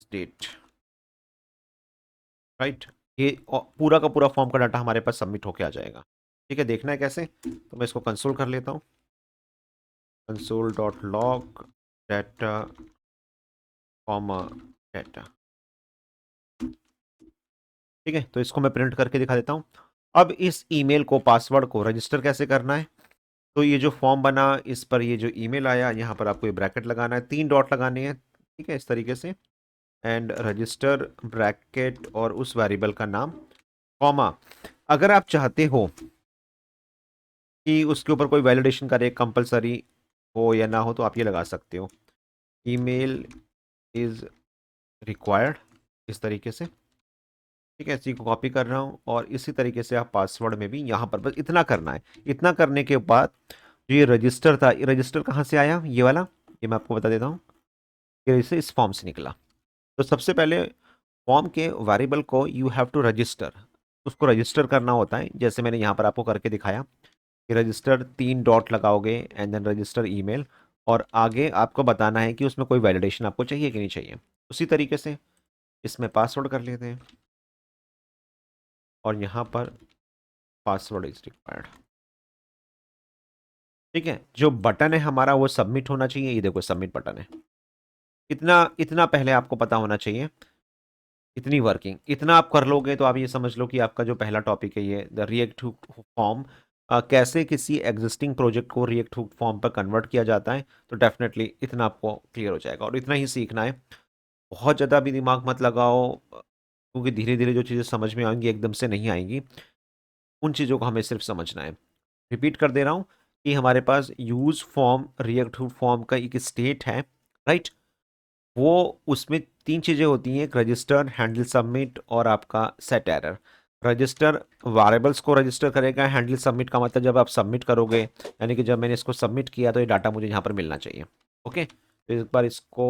state, right, ये पूरा का पूरा फॉर्म का डाटा हमारे पास सबमिट होके आ जाएगा। ठीक है, देखना है कैसे, तो मैं इसको कंसोल कर लेता हूँ, console dot log data comma data. ठीक है, तो इसको मैं प्रिंट करके दिखा देता हूँ। अब इस ईमेल को, पासवर्ड को रजिस्टर कैसे करना है, तो ये जो फॉर्म बना इस पर ये जो ईमेल आया, यहाँ पर आपको ये ब्रैकेट लगाना है, 3 डॉट लगाने हैं। ठीक है, इस तरीके से, एंड रजिस्टर ब्रैकेट और उस वेरिएबल का नाम, कॉमा, अगर आप चाहते हो कि उसके ऊपर कोई वैलिडेशन करे, कंपलसरी हो या ना हो, तो आप ये लगा सकते हो, ईमेल इज रिक्वायर्ड, इस तरीके से। ठीक है, इसी को कॉपी कर रहा हूँ, और इसी तरीके से आप पासवर्ड में भी यहाँ पर बस इतना करना है। इतना करने के बाद जो ये रजिस्टर था, ये रजिस्टर कहाँ से आया, ये वाला, ये मैं आपको बता देता हूँ, ये इसे इस फॉर्म से निकला। तो सबसे पहले फॉर्म के वेरिएबल को यू हैव टू रजिस्टर, उसको रजिस्टर करना होता है, जैसे मैंने यहाँ पर आपको करके दिखाया कि रजिस्टर 3 डॉट लगाओगे एंड देन रजिस्टर ईमेल, और आगे आपको बताना है कि उसमें कोई वैलिडेशन आपको चाहिए कि नहीं चाहिए। उसी तरीके से इसमें पासवर्ड कर लेते हैं, और यहाँ पर पासवर्ड इज रिक्वायर्ड। ठीक है, जो बटन है हमारा वो सबमिट होना चाहिए, ये देखो सबमिट बटन है। इतना इतना पहले आपको पता होना चाहिए, इतनी वर्किंग, इतना आप कर लोगे तो आप ये समझ लो कि आपका जो पहला टॉपिक है ये द रिएक्ट हुक फॉर्म, कैसे किसी एग्जिस्टिंग प्रोजेक्ट को रिएक्ट हुक फॉर्म पर कन्वर्ट किया जाता है, तो डेफिनेटली इतना आपको क्लियर हो जाएगा, और इतना ही सीखना है। बहुत ज़्यादा भी दिमाग मत लगाओ, क्योंकि धीरे धीरे जो चीज़ें समझ में आएंगी एकदम से नहीं आएंगी, उन चीज़ों को हमें सिर्फ समझना है। रिपीट कर दे रहा हूँ कि हमारे पास यूज फॉर्म, रिएक्ट फॉर्म का एक स्टेट है, राइट, वो उसमें तीन चीज़ें होती हैं, एक रजिस्टर, हैंडल सबमिट, और आपका सेट एरर। रजिस्टर वेरिएबल्स को रजिस्टर करेगा, हैंडल सबमिट का मतलब जब आप सबमिट करोगे, यानी कि जब मैंने इसको सबमिट किया तो ये डाटा मुझे यहाँ पर मिलना चाहिए। ओके, तो एक बार इसको,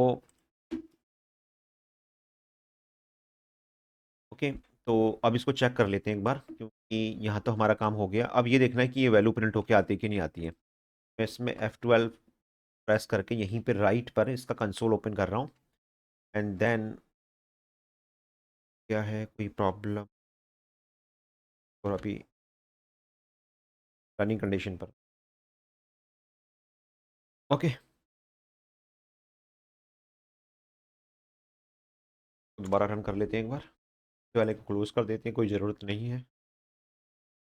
ओके, तो अब इसको चेक कर लेते हैं एक बार, क्योंकि यहाँ तो हमारा काम हो गया। अब ये देखना है कि ये वैल्यू प्रिंट होके आती है कि नहीं आती है। मैं इसमें F12 प्रेस करके यहीं पे राइट पर इसका कंसोल ओपन कर रहा हूँ, एंड देन क्या है, कोई प्रॉब्लम? और अभी रनिंग कंडीशन पर। ओके, दोबारा रन कर लेते हैं एक बार। ये वाले को क्लोज कर देते हैं, कोई ज़रूरत नहीं है।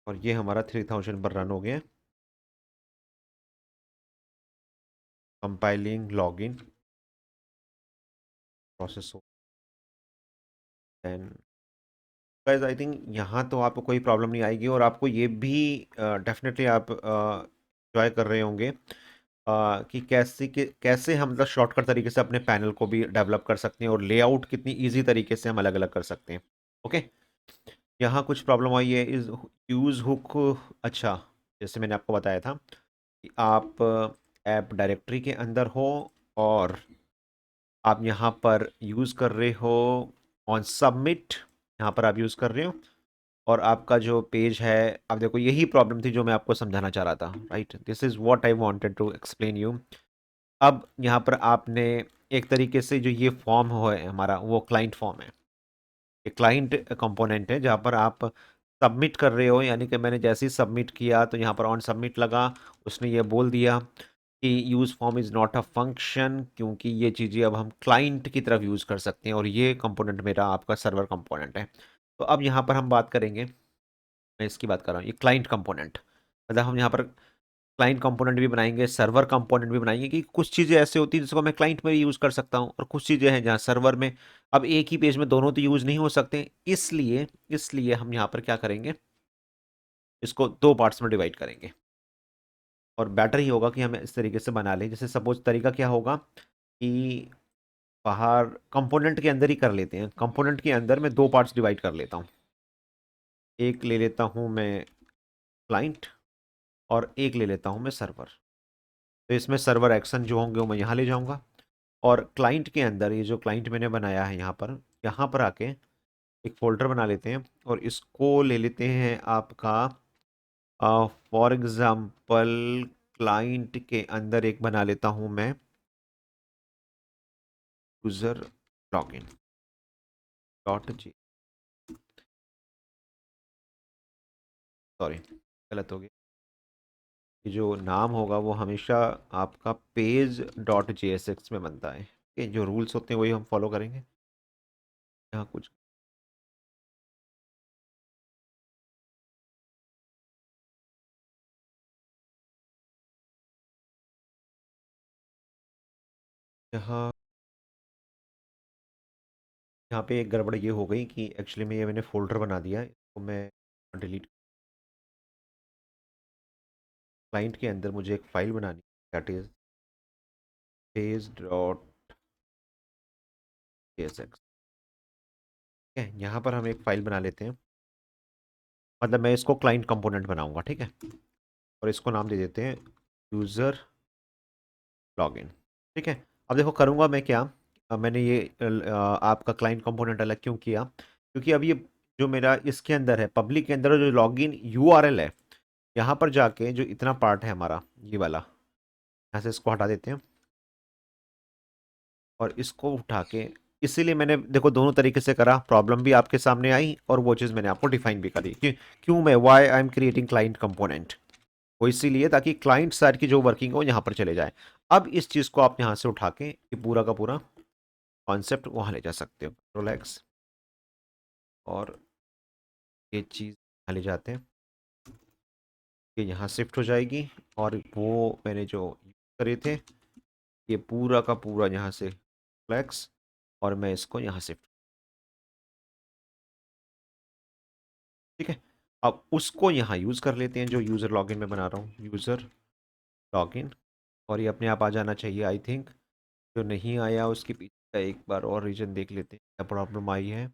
और ये हमारा 3000 पर रन हो गया। कंपाइलिंग लॉगिन प्रोसेस हो। देन गाइस आई थिंक यहाँ तो आपको कोई प्रॉब्लम नहीं आएगी, और आपको ये भी डेफिनेटली आप एंजॉय कर रहे होंगे कि कैसे हम मतलब शॉर्टकट तरीके से अपने पैनल को भी डेवलप कर सकते हैं, और लेआउट कितनी इजी तरीके से हम अलग अलग कर सकते हैं। ओके, यहाँ कुछ प्रॉब्लम आई है इज यूज़ हुक। अच्छा, जैसे मैंने आपको बताया था कि आप ऐप डायरेक्टरी के अंदर हो, और आप यहाँ पर यूज़ कर रहे हो ऑन सबमिट, यहाँ पर आप यूज़ कर रहे हो, और आपका जो पेज है, अब देखो यही प्रॉब्लम थी जो मैं आपको समझाना चाह रहा था। Right, this is what I wanted to explain you. अब यहाँ पर आपने एक तरीके से जो ये फॉर्म है हमारा, वो क्लाइंट फॉर्म है, ये क्लाइंट कंपोनेंट है जहाँ पर आप सबमिट कर रहे हो। यानी कि मैंने जैसे ही सबमिट किया तो यहाँ पर ऑन सबमिट लगा, उसने ये बोल दिया कि use form is not a function, क्योंकि ये चीज़ें अब हम क्लाइंट की तरफ यूज़ कर सकते हैं, और ये कंपोनेंट मेरा आपका सर्वर कंपोनेंट है। तो अब यहाँ पर हम बात करेंगे, मैं इसकी बात कर रहा हूँ, ये क्लाइंट कंपोनेंट, मतलब हम यहाँ पर क्लाइंट कंपोनेंट भी बनाएंगे, सर्वर कंपोनेंट भी बनाएंगे, कि कुछ चीज़ें ऐसे होती हैं जिसको मैं क्लाइंट में भी यूज़ कर सकता हूँ, और कुछ चीज़ें हैं जहाँ सर्वर में। अब एक ही पेज में दोनों तो यूज़ नहीं हो सकते, इसलिए इसलिए हम यहाँ पर क्या करेंगे, इसको दो पार्ट्स में डिवाइड करेंगे। और बेटर ही होगा कि हम इस तरीके से बना लें। जैसे सपोज तरीका क्या होगा कि बाहर कंपोनेंट के अंदर ही कर लेते हैं, कंपोनेंट के अंदर मैं दो पार्ट्स डिवाइड कर लेता हूँ। एक ले लेता हूँ मैं क्लाइंट, और एक ले लेता हूँ मैं सर्वर। तो इसमें सर्वर एक्शन जो होंगे वो मैं यहाँ ले जाऊँगा, और क्लाइंट के अंदर ये जो क्लाइंट मैंने बनाया है यहाँ पर आके एक फोल्डर बना लेते हैं, और इसको ले लेते हैं आपका, फॉर एग्जांपल क्लाइंट के अंदर एक बना लेता हूँ मैं user login dot G, sorry गलत हो गया। ये जो नाम होगा वो हमेशा आपका पेज डॉट JSX में बनता है। ये जो रूल्स होते हैं वही हम फॉलो करेंगे। यहाँ कुछ यहाँ यहाँ पे एक गड़बड़ ये हो गई कि एक्चुअली में ये मैंने फ़ोल्डर बना दिया है, इसको मैं डिलीट। क्लाइंट के अंदर मुझे एक फ़ाइल बनानी है, that is page dot JSX। ठीक है, यहाँ पर हम एक फ़ाइल बना लेते हैं, मतलब मैं इसको क्लाइंट कंपोनेंट बनाऊंगा, ठीक है, और इसको नाम दे देते हैं यूज़र लॉगिन। ठीक है, अब देखो करूँगा मैं क्या। मैंने ये आपका क्लाइंट कंपोनेंट अलग क्यों किया, क्योंकि अब ये जो मेरा इसके अंदर है, पब्लिक के अंदर जो लॉगिन URL है, यहाँ पर जाके जो इतना पार्ट है हमारा ये वाला, यहाँ से इसको हटा देते हैं, और इसको उठा के, इसीलिए मैंने देखो दोनों तरीके से करा, प्रॉब्लम भी आपके सामने आई और वो चीज़ मैंने आपको डिफाइन भी करी कि क्यों मैं why I am creating client component. वो इसीलिए ताकि क्लाइंट साइड की जो वर्किंग है वो यहाँ पर चले जाए। अब इस चीज़ को आप यहाँ से उठा के ये पूरा का पूरा कॉन्सेप्ट वहाँ ले जा सकते हो, रिलैक्स, और ये चीज़ यहाँ ले जाते हैं, ये यहाँ शिफ्ट हो जाएगी, और वो मैंने जो यूज़ करे थे ये पूरा का पूरा यहाँ से रिलैक्स, और मैं इसको यहाँ शिफ्ट। ठीक है, अब उसको यहाँ यूज़ कर लेते हैं जो यूज़र लॉगिन में बना रहा हूँ, यूज़र लॉगिन, और ये अपने आप आ जाना चाहिए आई थिंक। जो नहीं आया उसके पीछे का एक बार और रीजन देख लेते हैं, क्या प्रॉब्लम आई है।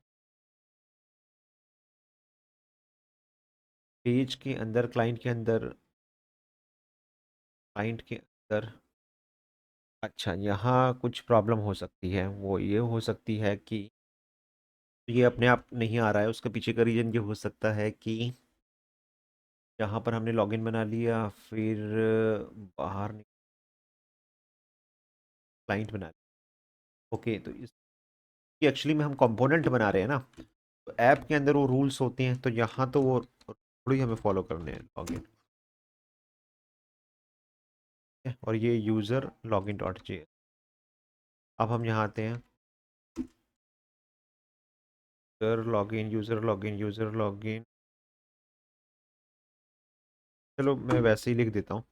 पेज के अंदर, क्लाइंट के अंदर, अच्छा यहाँ कुछ प्रॉब्लम हो सकती है, वो ये हो सकती है कि ये अपने आप नहीं आ रहा है, उसके पीछे का रीज़न ये हो सकता है कि यहाँ पर हमने लॉगिन बना लिया, फिर बाहर क्लाइंट बना लिया। ओके, तो इस एक्चुअली में हम कंपोनेंट बना रहे हैं ना, तो ऐप के अंदर वो रूल्स होते हैं, तो यहाँ तो वो थोड़ी हमें फॉलो करने हैं। लॉगिन और ये यूज़र लॉगिन डॉट जे। अब हम यहाँ आते हैं, user login, user login, user login. चलो मैं वैसे ही लिख देता हूँ,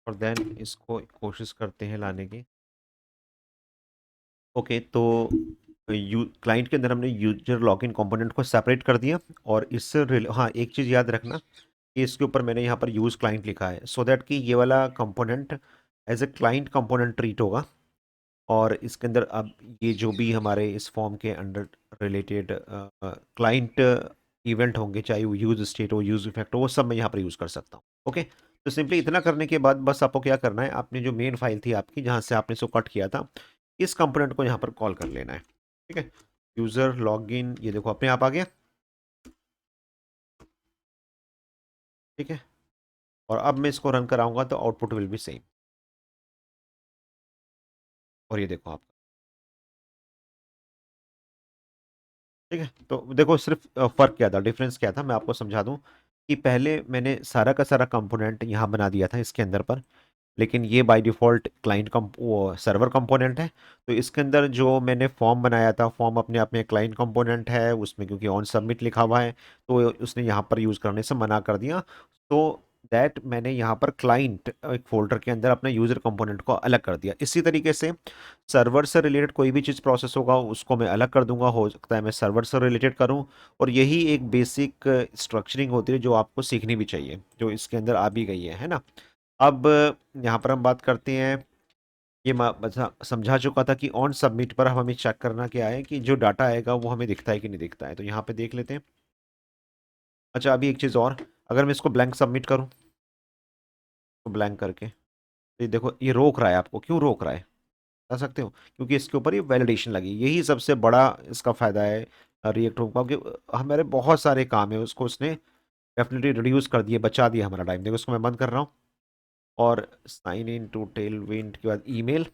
और देन इसको कोशिश करते हैं लाने की। ओके, तो क्लाइंट के अंदर हमने यूजर लॉगिन कंपोनेंट को सेपरेट कर दिया, और इससे हाँ, एक चीज़ याद रखना कि इसके ऊपर मैंने यहाँ पर यूज़ क्लाइंट लिखा है, सो दैट कि ये वाला component as a client component treat होगा। और इसके अंदर अब ये जो भी हमारे इस फॉर्म के अंडर रिलेटेड क्लाइंट इवेंट होंगे, चाहे वो यूज स्टेट हो, यूज इफेक्ट हो, वो सब मैं यहाँ पर यूज़ कर सकता हूँ। ओके, तो सिंपली इतना करने के बाद बस आपको क्या करना है, आपने जो मेन फाइल थी आपकी जहाँ से आपने इसको कट किया था, इस कंपोनेंट को यहाँ पर कॉल कर लेना है। ठीक है, यूज़र लॉगिन, ये देखो अपने आप आ गया। ठीक है, और अब मैं इसको रन कराऊंगा तो आउटपुट विल बी सेम। और ये देखो आप, ठीक है, तो देखो सिर्फ फर्क क्या था, डिफरेंस क्या था, मैं आपको समझा दूं कि पहले मैंने सारा का सारा कंपोनेंट यहाँ बना दिया था इसके अंदर पर, लेकिन ये बाय डिफ़ॉल्ट क्लाइंट वो सर्वर कंपोनेंट है। तो इसके अंदर जो मैंने फॉर्म बनाया था, फॉर्म अपने आप में क्लाइंट कंपोनेंट है, उसमें क्योंकि ऑन सबमिट लिखा हुआ है, तो उसने यहाँ पर यूज़ करने से मना कर दिया। तो दैट मैंने यहाँ पर क्लाइंट एक फोल्डर के अंदर अपने यूज़र कंपोनेंट को अलग कर दिया। इसी तरीके से सर्वर से रिलेटेड कोई भी चीज़ प्रोसेस होगा उसको मैं अलग कर दूंगा, हो सकता है मैं सर्वर से रिलेटेड करूँ। और यही एक बेसिक स्ट्रक्चरिंग होती है जो आपको सीखनी भी चाहिए, जो इसके अंदर आ भी गई है ना। अब यहाँ पर हम बात करते हैं, ये मैं समझा चुका था कि ऑन सबमिट पर हमें चेक करना क्या है कि जो डाटा आएगा वो हमें दिखता है कि नहीं दिखता है, तो यहाँ पे देख लेते हैं। अच्छा, अभी एक चीज़ और, अगर मैं इसको ब्लैंक सबमिट करूँ, तो ब्लैंक करके, तो ये देखो ये रोक रहा है। आपको क्यों रोक रहा है बता सकते हो? क्योंकि इसके ऊपर ये वैलिडेशन लगी, यही सबसे बड़ा इसका फ़ायदा है रिएक्ट होगा, क्योंकि हमारे बहुत सारे काम है उसको उसने डेफिनेटली रिड्यूस कर दिए, बचा दिया हमारा टाइम। देखो इसको मैं बंद कर रहा हूँ, और साइन इन टू टेलविंड के बाद ईमेल,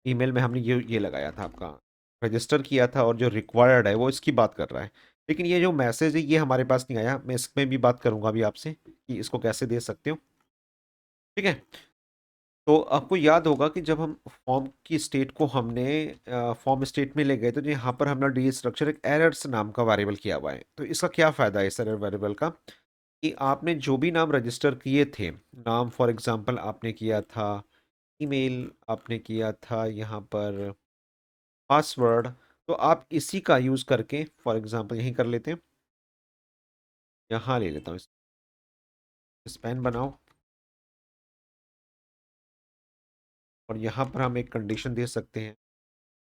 ईमेल में हमने ये लगाया था आपका, रजिस्टर किया था, और जो रिक्वायर्ड है वो इसकी बात कर रहा है। लेकिन ये जो मैसेज है ये हमारे पास नहीं आया, मैं इसमें भी बात करूंगा अभी आपसे कि इसको कैसे दे सकते हो। ठीक है, तो आपको याद होगा कि जब हम फॉर्म की स्टेट को हमने फॉर्म स्टेट में ले गए, तो यहाँ पर हमने डी स्ट्रक्चर एक एरर्स नाम का वेरिएबल किया हुआ है। तो इसका क्या फ़ायदा है इस एरर वेरिएबल का, कि आपने जो भी नाम रजिस्टर किए थे, नाम फॉर एग्जांपल आपने किया था ईमेल, आपने किया था यहाँ पर पासवर्ड, तो आप इसी का यूज़ करके फॉर एग्जांपल यहीं कर लेते हैं, यहाँ ले लेता हूँ, स्पैन बनाओ, और यहाँ पर हम एक कंडीशन दे सकते हैं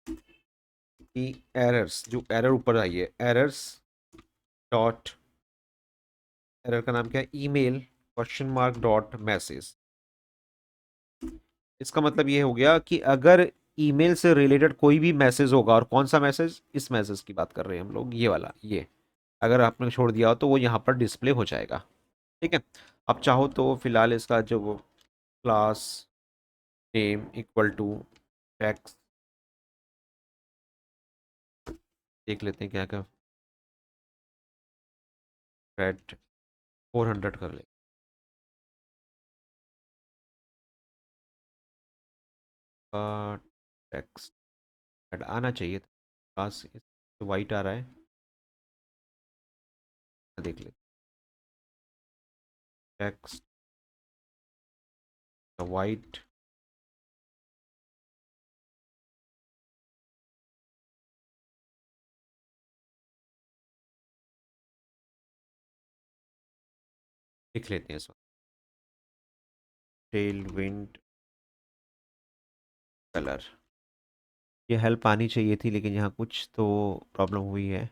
कि एरर्स, जो एरर ऊपर आई है, एरर्स डॉट, एरर का नाम क्या है, email question mark dot message. इसका मतलब ये हो गया कि अगर ईमेल से रिलेटेड कोई भी मैसेज होगा, और कौन सा मैसेज, इस मैसेज की बात कर रहे हैं हम लोग, ये वाला, ये अगर आपने छोड़ दिया हो तो वो यहाँ पर डिस्प्ले हो जाएगा। ठीक है, आप चाहो तो फिलहाल इसका जो वो class name equal to text, देख लेते हैं क्या क्या, रेट 400 कर ले, टेक्स्ट आना चाहिए था, क्लास वाइट आ रहा है, देख ले, टेक्स्ट वाइट, लिख लेते हैं इस वक्त, टेल विंड कलर। ये हेल्प आनी चाहिए थी, लेकिन यहाँ कुछ तो प्रॉब्लम हुई है,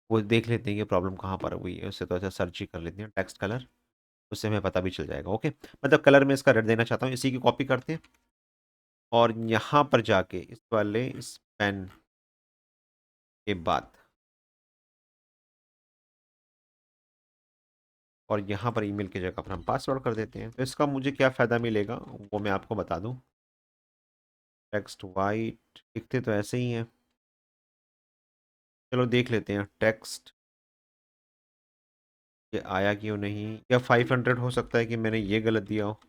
वो देख लेते हैं कि प्रॉब्लम कहाँ पर हुई है, उससे तो अच्छा सर्च ही कर लेते हैं टेक्स्ट कलर, उससे हमें पता भी चल जाएगा। ओके, मतलब कलर में इसका रेड देना चाहता हूँ, इसी की कॉपी करते हैं, और यहाँ पर जाके इस वाले इस पेन के बाद, और यहाँ पर ईमेल की जगह पर हम पासवर्ड कर देते हैं। तो इसका मुझे क्या फ़ायदा मिलेगा वो मैं आपको बता दूँ, टेक्स्ट वाइट दिखते तो ऐसे ही हैं, चलो देख लेते हैं टेक्स्ट, ये आया क्यों नहीं, या 500 हो सकता है कि मैंने ये गलत दिया हो।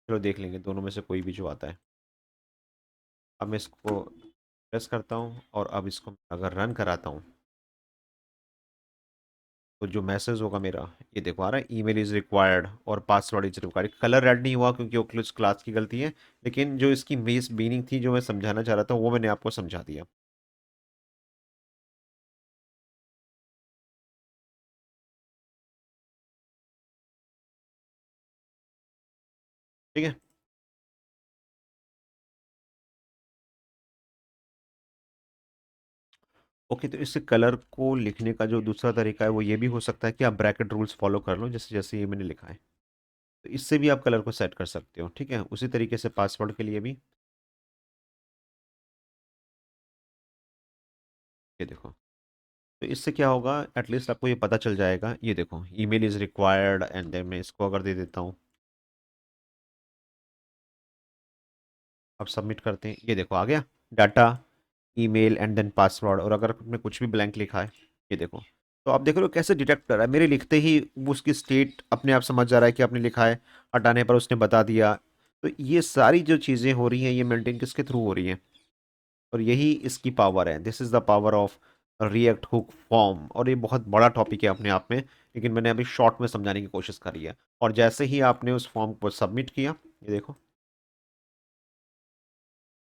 चलो देख लेंगे दोनों में से कोई भी जो आता है। अब मैं इसको प्रेस करता हूँ और अब इसको अगर रन कराता हूँ तो जो मैसेज होगा मेरा, ये देखो आ रहा है, ईमेल इज़ रिक्वायर्ड और password is required. Colour red नहीं हुआ क्योंकि ओक्लूज क्लास की गलती है, लेकिन जो इसकी मेस मीनिंग थी जो मैं समझाना चाह रहा था वो मैंने आपको समझा दिया। ठीक है। ओके, तो इस कलर को लिखने का जो दूसरा तरीका है वो ये भी हो सकता है कि आप ब्रैकेट रूल्स फॉलो कर लो, जैसे जैसे ये मैंने लिखा है। तो इससे भी आप कलर को सेट कर सकते हो। ठीक है, उसी तरीके से पासवर्ड के लिए भी। ये देखो, तो इससे क्या होगा, एटलीस्ट आपको ये पता चल जाएगा। ये देखो, email is required and then मैं इसको अगर दे देता हूँ, अब सबमिट करते हैं, ये देखो आ गया data, email and then password. और अगर आपने कुछ भी ब्लैंक लिखा है, ये देखो, तो आप देख रहे हो कैसे डिटेक्ट कर रहा है, मेरे लिखते ही वो उसकी स्टेट अपने आप समझ जा रहा है कि आपने लिखा है, हटाने पर उसने बता दिया। तो ये सारी जो चीज़ें हो रही हैं ये मेंटेन किसके थ्रू हो रही हैं, और यही इसकी पावर है। This is the power of react hook form. और ये बहुत बड़ा टॉपिक है अपने आप में, लेकिन मैंने अभी शॉर्ट में समझाने की कोशिश करी है। और जैसे ही आपने उस फॉर्म को सबमिट किया, ये देखो,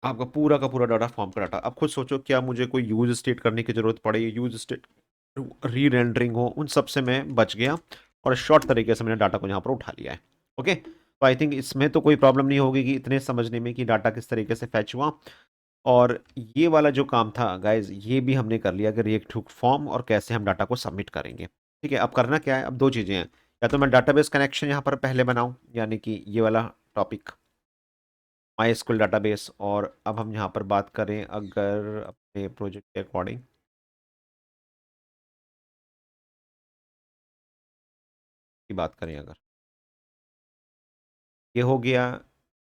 आपका पूरा का पूरा डाटा, फॉर्म का डाटा। अब खुद सोचो, क्या मुझे कोई यूज स्टेट करने की जरूरत पड़े, यूज स्टेट री रेंडरिंग हो, उन सब से मैं बच गया और शॉर्ट तरीके से मैंने डाटा को यहाँ पर उठा लिया है। ओके, तो आई थिंक इसमें तो कोई प्रॉब्लम नहीं होगी कि इतने समझने में कि डाटा किस तरीके से फैच हुआ। और ये वाला जो काम था गाइज, ये भी हमने कर लिया कि रिएक्ट हुक फॉर्म और कैसे हम डाटा को सबमिट करेंगे। ठीक है, अब करना क्या है, अब दो चीज़ें हैं। या तो मैं डाटाबेस कनेक्शन यहाँ पर पहले बनाऊँ, यानी कि ये वाला टॉपिक, माई एसक्यूएल डाटाबेस। और अब हम यहाँ पर बात करें अगर अपने प्रोजेक्ट के अकॉर्डिंग की बात करें अगर, ये हो गया।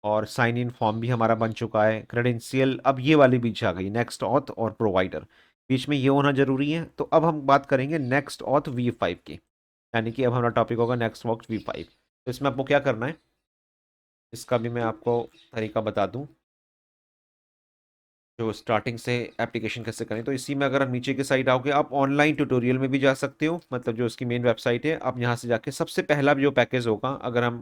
और साइन इन फॉर्म भी हमारा बन चुका है, क्रेडेंशियल। अब ये वाली बीच आ गई, नेक्स्ट ऑथ और प्रोवाइडर, बीच में ये होना जरूरी है। तो अब हम बात करेंगे नेक्स्ट ऑथ V5 की, यानी कि अब हमारा टॉपिक होगा नेक्स्ट ऑथ V5। तो इसमें आपको क्या करना है, इसका भी मैं आपको तरीका बता दूं, जो स्टार्टिंग से एप्लीकेशन कैसे करें। तो इसी में अगर आप नीचे के साइड आओगे, आप ऑनलाइन ट्यूटोरियल में भी जा सकते हो, मतलब जो इसकी मेन वेबसाइट है, आप यहाँ से जाके सबसे पहला जो पैकेज होगा, अगर हम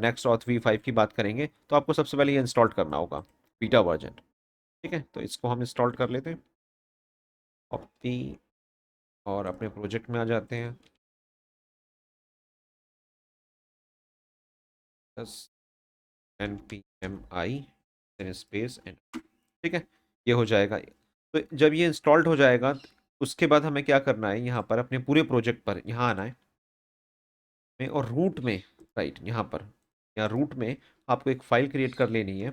नेक्स्ट ऑथ V5 की बात करेंगे, तो आपको सबसे पहले ये इंस्टॉल करना होगा, बीटा वर्जन। ठीक है, तो इसको हम इंस्टॉल कर लेते हैं, कॉपी, और अपने प्रोजेक्ट में आ जाते हैं, बस npmi स्पेस एन। ठीक है, ये हो जाएगा। तो जब ये इंस्टॉल्ड हो जाएगा, उसके बाद हमें क्या करना है, यहाँ पर अपने पूरे प्रोजेक्ट पर यहाँ आना है और रूट में, राइट यहाँ पर, यहाँ रूट में आपको एक फाइल क्रिएट कर लेनी है,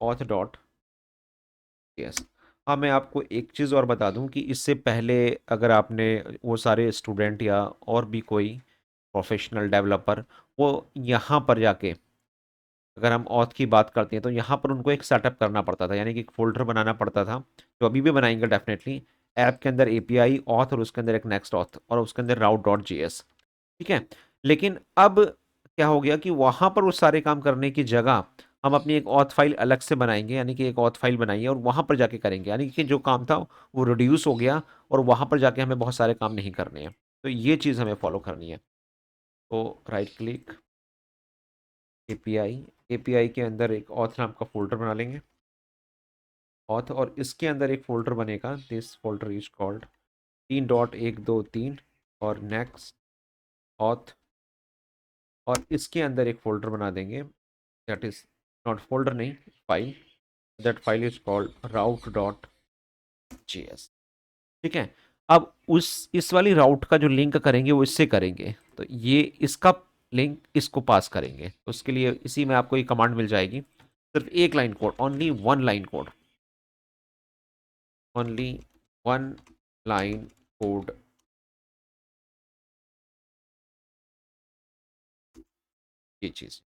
auth डॉट। यस, हाँ, मैं आपको एक चीज़ और बता दूं कि इससे पहले अगर आपने, वो सारे स्टूडेंट या और भी कोई प्रोफेशनल डेवलपर, वो यहाँ पर जाके, अगर हम ऑथ की बात करते हैं तो यहाँ पर उनको एक सेटअप करना पड़ता था, यानी कि एक फोल्डर बनाना पड़ता था, जो अभी भी बनाएंगे डेफिनेटली, ऐप के अंदर एपीआई ऑथ और उसके अंदर एक नेक्स्ट ऑथ और उसके अंदर राउट डॉट जेएस। ठीक है, लेकिन अब क्या हो गया कि वहां पर वो सारे काम करने की जगह हम अपनी एक ऑथ फाइल अलग से बनाएंगे, यानी कि एक ऑथ फाइल बनाइए और वहां पर जाके करेंगे, यानी कि जो काम था वो रिड्यूस हो गया और वहां पर जाके हमें बहुत सारे काम नहीं करने हैं। तो ये चीज़ हमें फॉलो करनी है। तो राइट क्लिक, एपीआई, एपीआई के अंदर एक ऑथ नाम का फोल्डर बना लेंगे, ऑथ, और इसके अंदर एक फोल्डर बनेगा, दिस फोल्डर इज कॉल्ड 3.123 और नेक्स्ट ऑथ। और इसके अंदर एक फोल्डर बना देंगे, दैट इज नॉट फोल्डर, नहीं, file, that file is called route dot JS. ठीक है, अब उस इस वाली राउट का जो लिंक करेंगे वो इससे करेंगे, तो ये इसका लिंक इसको पास करेंगे। तो उसके लिए इसी में आपको एक कमांड मिल जाएगी, सिर्फ एक line code, only one line code, only one line code, ये चीज।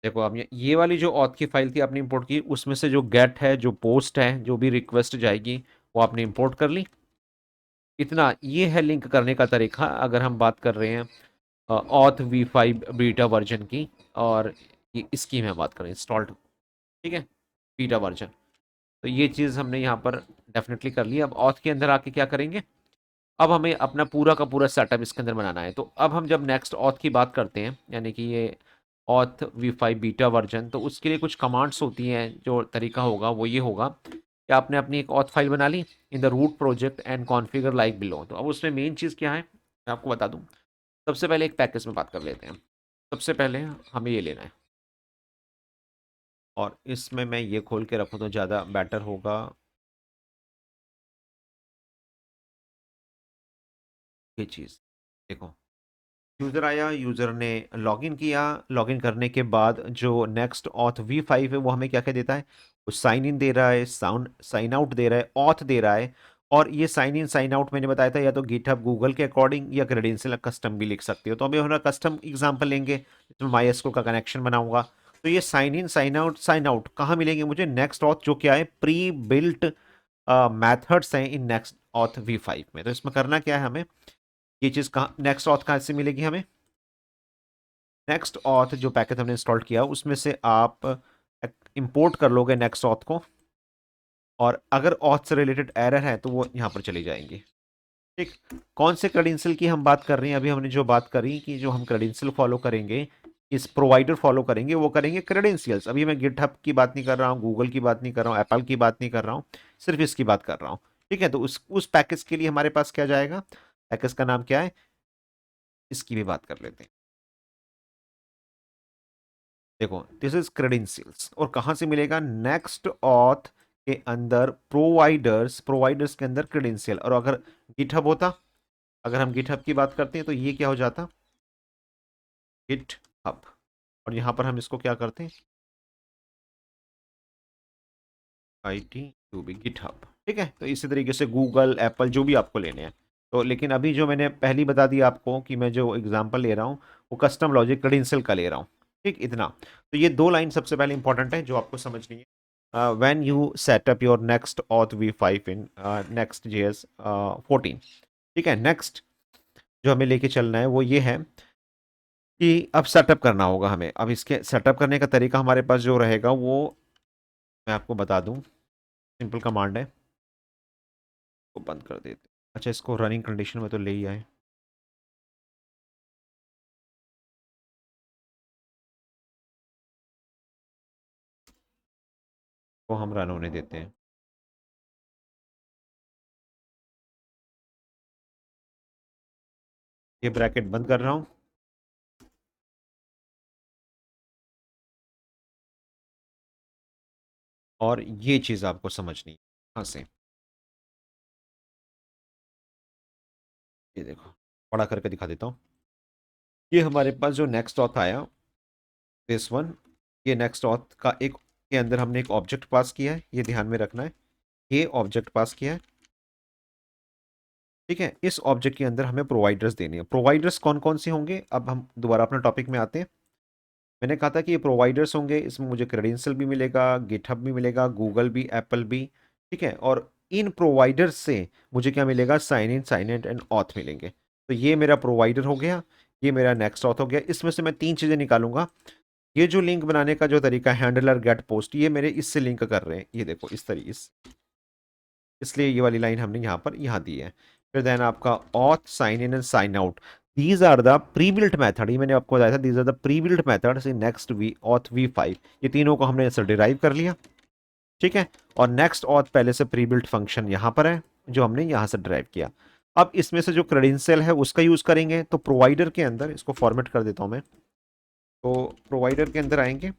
देखो अब ये वाली जो ऑथ की फाइल थी आपने इंपोर्ट की, उसमें से जो गेट है, जो पोस्ट है, जो भी रिक्वेस्ट जाएगी वो आपने इंपोर्ट कर ली। इतना ये है लिंक करने का तरीका, अगर हम बात कर रहे हैं ऑथ V5 बीटा वर्जन की। और इसकी मैं बात करें इंस्टॉल्ड, ठीक है, बीटा वर्जन। तो ये चीज़ हमने यहाँ पर डेफिनेटली कर ली। अब ऑथ के अंदर आके क्या करेंगे, अब हमें अपना पूरा का पूरा सेटअप इसके अंदर बनाना है। तो अब हम जब नेक्स्ट ऑथ की बात करते हैं, यानी कि ये ऑथ V5 बीटा वर्जन, तो उसके लिए कुछ कमांड्स होती हैं। जो तरीका होगा वो ये होगा कि आपने अपनी एक ऑथ फाइल बना ली in the root project and configure like below. तो अब उसमें मेन चीज़ क्या है मैं आपको बता दूं। सबसे पहले एक पैकेज में बात कर लेते हैं। सबसे पहले हमें ये लेना है, और इसमें मैं ये खोल के रखूँ तो ज़्यादा बेटर होगा। ये चीज़ देखो, यूज़र आया, यूज़र ने लॉगिन किया। लॉगिन करने के बाद जो नेक्स्ट ऑथ V5 है वो हमें क्या क्या देता है, वो साइन इन दे रहा है, साइन आउट दे रहा है, ऑथ दे रहा है। और ये साइन इन साइन आउट मैंने बताया था या तो गिटहब गूगल के अकॉर्डिंग या क्रेडेंशियल कस्टम भी लिख सकते हो। तो अभी हमारा कस्टम एग्जांपल लेंगे जिसमें MySQL का कनेक्शन बनाऊंगा। तो ये साइन इन साइन आउट कहाँ मिलेंगे मुझे, नेक्स्ट ऑथ जो क्या है प्री बिल्ट मैथड्स हैं इन नेक्स्ट ऑथ V5 में। तो इसमें करना क्या है हमें, ये चीज़ कहाँ नेक्स्ट ऑथ कहाँ से मिलेगी हमें, नेक्स्ट ऑथ जो पैकेज हमने इंस्टॉल किया उसमें से आप इंपोर्ट कर लोगे नेक्स्ट ऑथ को। और अगर ऑथ से रिलेटेड एरर है तो वो यहाँ पर चली जाएंगी। ठीक, कौन से क्रेडेंशियल की हम बात कर रहे हैं, अभी हमने जो बात करी कि जो हम क्रेडेंशियल फॉलो करेंगे, इस प्रोवाइडर फॉलो करेंगे, वो करेंगे क्रेडेंशियल्स। अभी मैं गिटहब की बात नहीं कर रहा हूँ, गूगल की बात नहीं कर रहा हूँ, एप्पल की बात नहीं कर रहा हूँ, सिर्फ इसकी बात कर रहा हूँ। ठीक है, तो उस पैकेज के लिए हमारे पास क्या जाएगा, पैकेज का नाम क्या है, इसकी भी बात कर लेते हैं। देखो दिस इज क्रेडेंशियल्स, और कहाँ से मिलेगा, नेक्स्ट ऑथ के अंदर प्रोवाइडर्स, प्रोवाइडर्स के अंदर क्रेडेंशियल। और अगर गिटहब होता, अगर हम गिटहब की बात करते हैं तो ये क्या हो जाता, गिटहब। और यहाँ पर हम इसको क्या करते हैं, ITUB गिटहब। ठीक है, तो इसी तरीके से गूगल एप्पल जो भी आपको लेने हैं। तो लेकिन अभी जो मैंने पहली बता दी आपको कि मैं जो एग्जांपल ले रहा हूँ वो कस्टम लॉजिक क्रेडेंशियल का ले रहा हूँ। ठीक, इतना। तो ये दो लाइन सबसे पहले इंपॉर्टेंट है जो आपको समझनी है when you set up your next Auth V5 in next JS 14। ठीक है, नेक्स्ट जो हमें लेके चलना है वो ये है कि अब सेटअप करना होगा हमें। अब इसके सेटअप करने का तरीका हमारे पास जो रहेगा वो मैं आपको बता दूं, सिंपल कमांड है, को बंद कर देते। अच्छा, इसको रनिंग कंडीशन में तो ले ही आए। को हम रन होने देते हैं। ये ब्रैकेट बंद कर रहा हूँ। और ये चीज़ आपको समझनी है कहाँ से, ये देखो बड़ा करके दिखा देता हूँ। ये हमारे पास जो नेक्स्ट ऑथ आया, दिस वन, ये नेक्स्ट ऑथ का एक के अंदर हमने एक ऑब्जेक्ट पास किया है, ये ध्यान में रखना है। ये ऑब्जेक्ट पास किया है। ठीक है, इस ऑब्जेक्ट के अंदर हमें प्रोवाइडर्स देने हैं। प्रोवाइडर्स कौन कौन से होंगे, अब हम दोबारा अपने टॉपिक में आते हैं। मैंने कहा था कि ये प्रोवाइडर्स होंगे, इसमें मुझे क्रेडेंशियल भी मिलेगा, गिटहब भी मिलेगा, गूगल भी, एप्पल भी। ठीक है, और इन प्रोवाइडर्स से मुझे क्या मिलेगा, साइन इन एंड ऑथ मिलेंगे। तो ये मेरा प्रोवाइडर हो गया, ये मेरा नेक्स्ट ऑथ हो गया। इसमें से मैं तीन चीज़ें निकालूंगा। ये जो लिंक बनाने का जो तरीका है, हैंडलर गेट पोस्ट, ये मेरे इससे लिंक कर रहे हैं, ये देखो इस तरीके से। इसलिए ये वाली लाइन हमने यहाँ पर यहाँ दी है। फिर देन आपका auth, sign in and sign out, these are the pre built method. ये मैंने आपको बताया था, these are the pre built methods in Next V Auth V5। ये तीनों को हमने ऐसे डिराइव कर लिया। ठीक है, और नेक्स्ट ऑथ पहले से प्री बिल्ट फंक्शन यहाँ पर है जो हमने यहाँ से डिराइव किया। अब इसमें से जो क्रेडेंशियल है उसका यूज करेंगे। तो प्रोवाइडर के अंदर, इसको फॉर्मेट कर देता हूँ मैं, तो प्रोवाइडर के अंदर आएंगे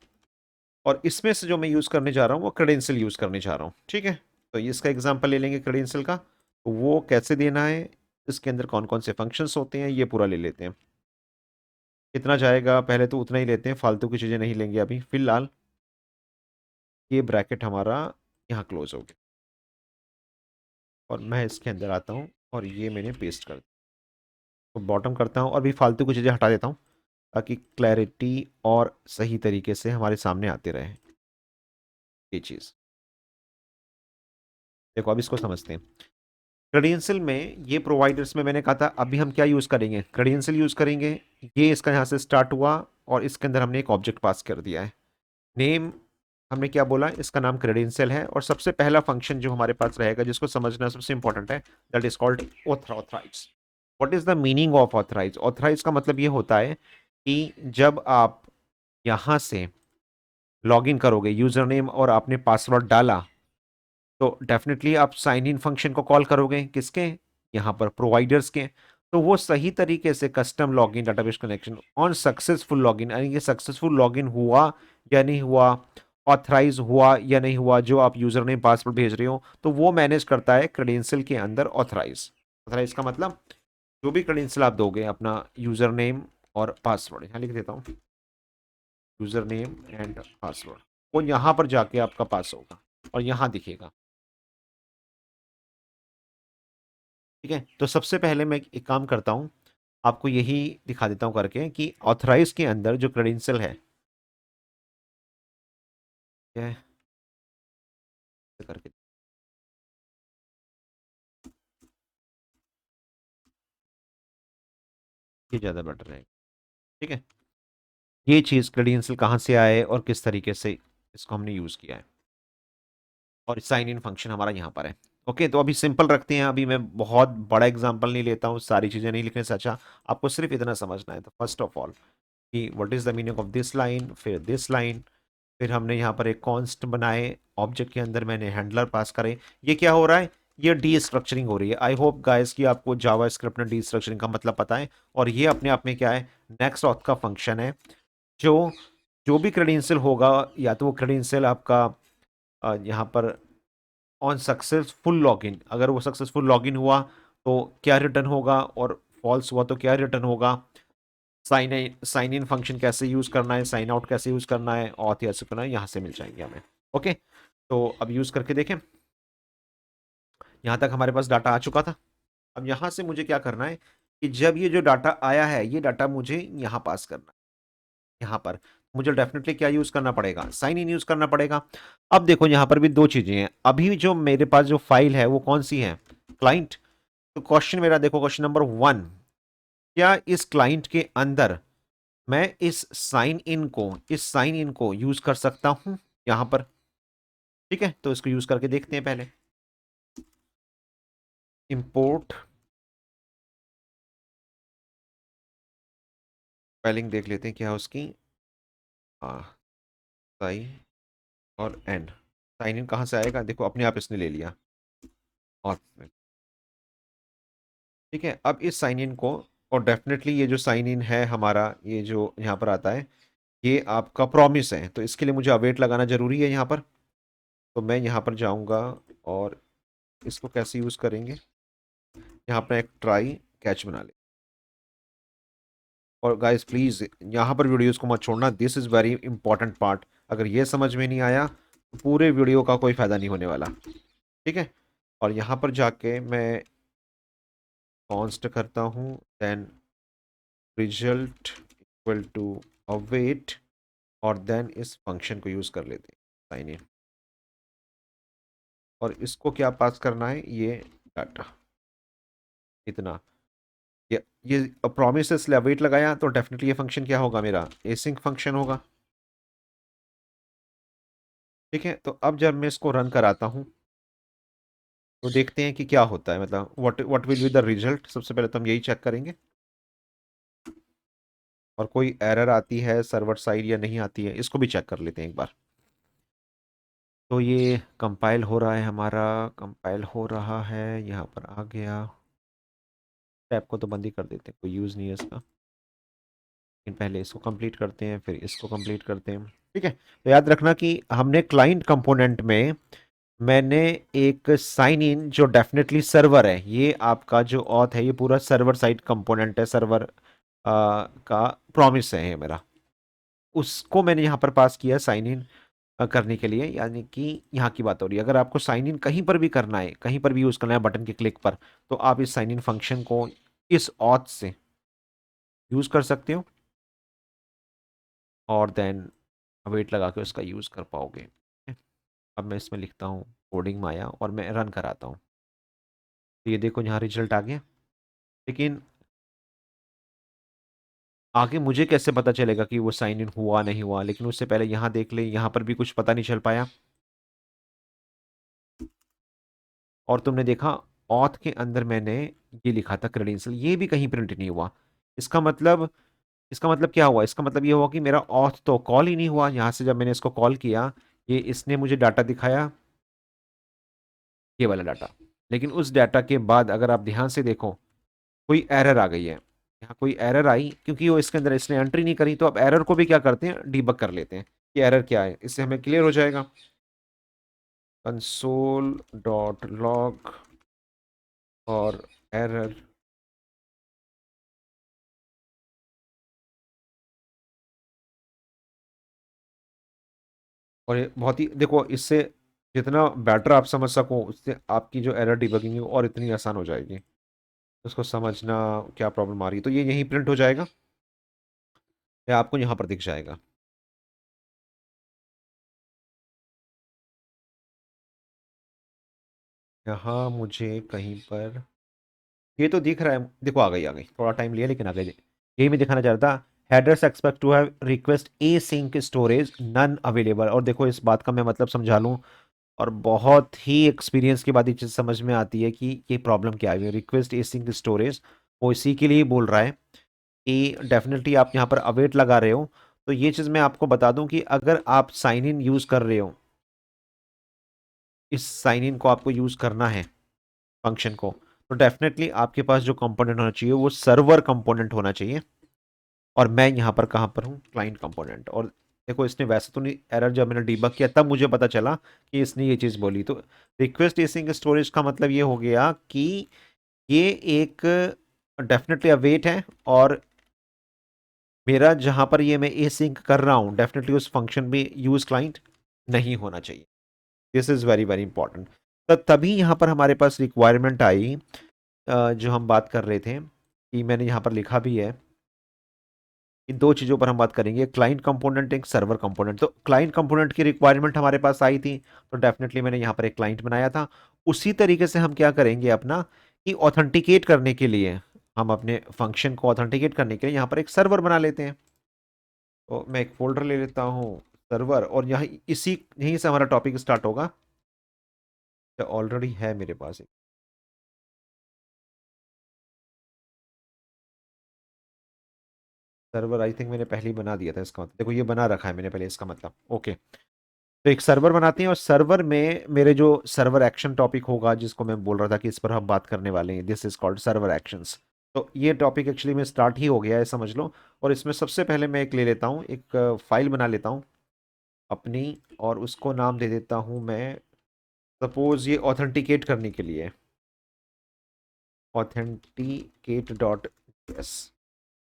और इसमें से जो मैं यूज़ करने जा रहा हूँ वो क्रेडेंशियल यूज़ करने जा रहा हूँ। ठीक है, तो इसका एग्जांपल ले लेंगे क्रेडेंशियल का, तो वो कैसे देना है, इसके अंदर कौन कौन से फंक्शंस होते हैं, ये पूरा ले लेते हैं। कितना जाएगा, पहले तो उतना ही लेते हैं, फालतू की चीज़ें नहीं लेंगे अभी फिलहाल। ये ब्रैकेट हमारा यहाँ क्लोज हो गया, और मैं इसके अंदर आता हूँ और ये मैंने पेस्ट कर दिया। तो बॉटम करता हूँ और भी फालतू की चीज़ें हटा देता हूँ। ताकि क्लैरिटी और सही तरीके से हमारे सामने आते रहे ये चीज़। देखो अब इसको समझते हैं। क्रेडेंशियल में ये प्रोवाइडर्स में मैंने कहा था अभी हम क्या यूज़ करेंगे, क्रेडेंशियल यूज़ करेंगे। ये इसका यहाँ से स्टार्ट हुआ और इसके अंदर हमने एक ऑब्जेक्ट पास कर दिया है। नेम हमने क्या बोला, इसका नाम क्रेडेंशियल है। और सबसे पहला फंक्शन जो हमारे पास रहेगा जिसको समझना सबसे इंपॉर्टेंट है, that is called authorize. What is the meaning of authorize? Authorize का मतलब ये होता है कि जब आप यहाँ से लॉगिन करोगे, यूजर नेम और आपने पासवर्ड डाला, तो डेफिनेटली आप साइन इन फंक्शन को कॉल करोगे, किसके, यहाँ पर प्रोवाइडर्स के। तो वो सही तरीके से custom login database connection on successful login, यानी कि सक्सेसफुल लॉगिन हुआ या नहीं हुआ, ऑथराइज हुआ या नहीं हुआ, जो आप यूजर नेम पासवर्ड भेज रहे हो, तो वो मैनेज करता है क्रेडेंशियल के अंदर ऑथराइज। ऑथराइज का मतलब जो भी क्रेडेंशियल आप दोगे, अपना यूजर नेम और पासवर्ड, यहाँ लिख देता हूँ, यूजर नेम एंड पासवर्ड, वो यहाँ पर जाके आपका पास होगा और यहाँ दिखेगा। ठीक है, तो सबसे पहले मैं एक काम करता हूँ, आपको यही दिखा देता हूँ करके कि ऑथराइज के अंदर जो क्रेडेंशियल है, क्या है करके, ये ज़्यादा बेटर है। ठीक है, ये चीज़ क्रेडेंशियल कहाँ से आए और किस तरीके से इसको हमने यूज़ किया है, और साइन इन फंक्शन हमारा यहाँ पर है। ओके, तो अभी सिंपल रखते हैं, अभी मैं बहुत बड़ा एग्जांपल नहीं लेता हूँ, सारी चीज़ें नहीं लिखने से अच्छा आपको सिर्फ इतना समझना है। तो फर्स्ट ऑफ ऑल कि what is the meaning of this line, फिर दिस लाइन, फिर हमने यहाँ पर एक कॉन्स्ट बनाए, ऑब्जेक्ट के अंदर मैंने हैंडलर पास करे। ये क्या हो रहा है, ये डी स्ट्रक्चरिंग हो रही है। आई होप गाइस कि आपको जावा स्क्रिप्ट में डी स्ट्रक्चरिंग का मतलब पता है। और ये अपने आप में क्या है, नेक्स्ट ऑथ का फंक्शन है, जो जो भी क्रेडेंशियल होगा, या तो वो क्रेडेंशियल आपका यहाँ पर ऑन सक्सेसफुल लॉगिन, अगर वो सक्सेसफुल लॉगिन हुआ तो क्या रिटर्न होगा, और फॉल्स हुआ तो क्या रिटर्न होगा, साइन इन फंक्शन कैसे यूज करना है, साइन आउट कैसे यूज करना है, ऑथ कैसे करना है, यहाँ से मिल जाएंगे हमें। ओके, तो अब यूज करके देखें। यहाँ तक हमारे पास डाटा आ चुका था। अब यहाँ से मुझे क्या करना है कि जब ये जो डाटा आया है, ये डाटा मुझे यहाँ पास करना है। यहाँ पर मुझे डेफिनेटली क्या यूज करना पड़ेगा, साइन इन यूज करना पड़ेगा। अब देखो यहाँ पर भी दो चीजें हैं। अभी जो मेरे पास जो फाइल है वो कौन सी है, क्लाइंट। तो क्वेश्चन मेरा देखो, क्वेश्चन नंबर 1, क्या इस क्लाइंट के अंदर मैं इस साइन इन को यूज कर सकता हूं यहां पर। ठीक है, तो इसको यूज करके देखते हैं। पहले इंपोर्ट स्पेलिंग देख लेते हैं क्या है उसकी, साइन और एन। साइन इन कहां से आएगा, देखो अपने आप इसने ले लिया और ठीक है। अब इस साइन इन को, और डेफिनेटली ये जो साइन इन है हमारा, ये जो यहाँ पर आता है, ये आपका प्रॉमिस है, तो इसके लिए मुझे अवेट लगाना जरूरी है यहाँ पर। तो मैं यहाँ पर जाऊँगा और इसको कैसे यूज़ करेंगे, यहाँ पर एक ट्राई कैच बना ले। और गाइस प्लीज़ यहाँ पर वीडियोस को मत छोड़ना, this is very important part. अगर ये समझ में नहीं आया तो पूरे वीडियो का कोई फ़ायदा नहीं होने वाला। ठीक है, और यहाँ पर जाके मैं कॉन्स्ट करता हूँ, then result equal to await, और देन इस फंक्शन को यूज़ कर लेते हैं साइन इन, और इसको क्या पास करना है, ये डाटा इतना। ये प्रॉमिस इसलिए अवेट लगाया, तो डेफिनेटली ये फंक्शन क्या होगा, मेरा एसिंक फंक्शन होगा। ठीक है, तो अब जब मैं इसको रन कराता हूँ तो देखते हैं कि क्या होता है, मतलब what will be the result. सबसे पहले तो हम यही चेक करेंगे, और कोई एरर आती है सर्वर साइड या नहीं आती है, इसको भी चेक कर लेते हैं एक बार। तो ये कंपाइल हो रहा है हमारा, कंपाइल हो रहा है, यहाँ पर आ गया। टैब को तो बंद ही कर देते हैं, कोई यूज़ नहीं है इसका। लेकिन पहले इसको कंप्लीट करते हैं, फिर इसको कंप्लीट करते हैं। ठीक है, तो याद रखना कि हमने क्लाइंट कंपोनेंट में मैंने एक साइन इन, जो डेफिनेटली सर्वर है, ये आपका जो ऑथ है ये पूरा सर्वर साइड कंपोनेंट है, सर्वर का प्रॉमिस है ये मेरा, उसको मैंने यहाँ पर पास किया साइन इन करने के लिए। यानी कि यहाँ की बात हो रही है, अगर आपको साइन इन कहीं पर भी करना है, कहीं पर भी यूज़ करना है बटन के क्लिक पर, तो आप इस साइन इन फंक्शन को इस ऑथ से यूज़ कर सकते हो। और देन वेट लगा के उसका यूज़ कर पाओगे। अब मैं इसमें लिखता हूँ कोडिंग माया और मैं रन कराता हूँ। तो ये देखो यहाँ रिजल्ट आ गया। लेकिन आगे मुझे कैसे पता चलेगा कि वो साइन इन हुआ नहीं हुआ? लेकिन उससे पहले यहाँ देख ले, यहाँ पर भी कुछ पता नहीं चल पाया। और तुमने देखा ऑथ के अंदर मैंने ये लिखा था क्रेडेंशियल, ये भी कहीं प्रिंट नहीं हुआ। इसका मतलब इसका मतलब क्या हुआ? इसका मतलब ये हुआ कि मेरा ऑथ तो कॉल ही नहीं हुआ। यहाँ से जब मैंने इसको कॉल किया, ये इसने मुझे डाटा दिखाया, ये वाला डाटा। लेकिन उस डाटा के बाद अगर आप ध्यान से देखो, कोई एरर आ गई है। यहाँ कोई एरर आई क्योंकि वो इसके अंदर इसने एंट्री नहीं करी। तो अब एरर को भी क्या करते हैं, डीबग कर लेते हैं कि एरर क्या है, इससे हमें क्लियर हो जाएगा। कंसोल डॉट लॉग और एरर। और ये बहुत ही देखो, इससे जितना बेटर आप समझ सको, उससे आपकी जो एरर डिबगिंग है वो और इतनी आसान हो जाएगी। उसको समझना क्या प्रॉब्लम आ रही है, तो ये यहीं प्रिंट हो जाएगा या आपको यहाँ पर दिख जाएगा। यहाँ मुझे कहीं पर ये तो दिख रहा है, देखो आ गई, थोड़ा टाइम लिया लेकिन आ गई। यही मैं दिखाना चाह रहा था, headers expect to have request async storage none available. और देखो इस बात का मैं मतलब समझा लूँ, और बहुत ही एक्सपीरियंस के बाद ये चीज़ समझ में आती है कि ये प्रॉब्लम क्या है। रिक्वेस्ट ए सिंक स्टोरेज वो इसी के लिए बोल रहा है कि डेफिनेटली आप यहाँ पर अवेट लगा रहे हो। तो ये चीज़ मैं आपको बता दूं कि अगर आप साइन इन यूज़ कर रहे हो, इस साइन इन को आपको यूज़ करना है फंक्शन को, तो डेफिनेटली आपके पास जो कंपोनेंट होना चाहिए वो सर्वर कंपोनेंट होना चाहिए। और मैं यहाँ पर कहाँ पर हूँ, क्लाइंट कंपोनेंट। और देखो इसने वैसे तो नहीं, एरर जब मैंने डीबग किया तब मुझे पता चला कि इसने ये चीज़ बोली। तो रिक्वेस्ट एसिंक स्टोरेज का मतलब ये हो गया कि ये एक डेफिनेटली अवेट है, और मेरा जहाँ पर ये मैं एसिंक कर रहा हूँ डेफिनेटली उस फंक्शन में यूज क्लाइंट नहीं होना चाहिए। This is very very important. तो तभी यहाँ पर हमारे पास रिक्वायरमेंट आई, जो हम बात कर रहे थे कि मैंने यहाँ पर लिखा भी है। इन दो चीज़ों पर हम बात करेंगे, क्लाइंट कंपोनेंट, एक सर्वर कंपोनेंट। तो क्लाइंट कंपोनेंट की रिक्वायरमेंट हमारे पास आई थी, तो डेफिनेटली मैंने यहाँ पर एक क्लाइंट बनाया था। उसी तरीके से हम क्या करेंगे अपना, कि ऑथेंटिकेट करने के लिए, हम अपने फंक्शन को ऑथेंटिकेट करने के लिए यहाँ पर एक सर्वर बना लेते हैं। तो मैं एक फोल्डर ले लेता हूँ सर्वर, और यहाँ इसी यहीं से हमारा टॉपिक स्टार्ट होगा। तो ऑलरेडी है मेरे पास एक सर्वर, आई थिंक मैंने पहले ही बना दिया था इसका मतलब, देखो ये बना रखा है मैंने पहले, इसका मतलब ओके। तो एक सर्वर बनाते हैं, और सर्वर में मेरे जो सर्वर एक्शन टॉपिक होगा, जिसको मैं बोल रहा था कि इस पर हम बात करने वाले हैं, this is called server actions. तो ये टॉपिक एक्चुअली में स्टार्ट ही हो गया है, समझ लो। और इसमें सबसे पहले मैं एक ले लेता हूँ, एक फाइल बना लेता हूँ अपनी, और उसको नाम दे देता हूँ मैं, सपोज ये ऑथेंटिकेट करने के लिए, ऑथेंटिकेट डॉट एस।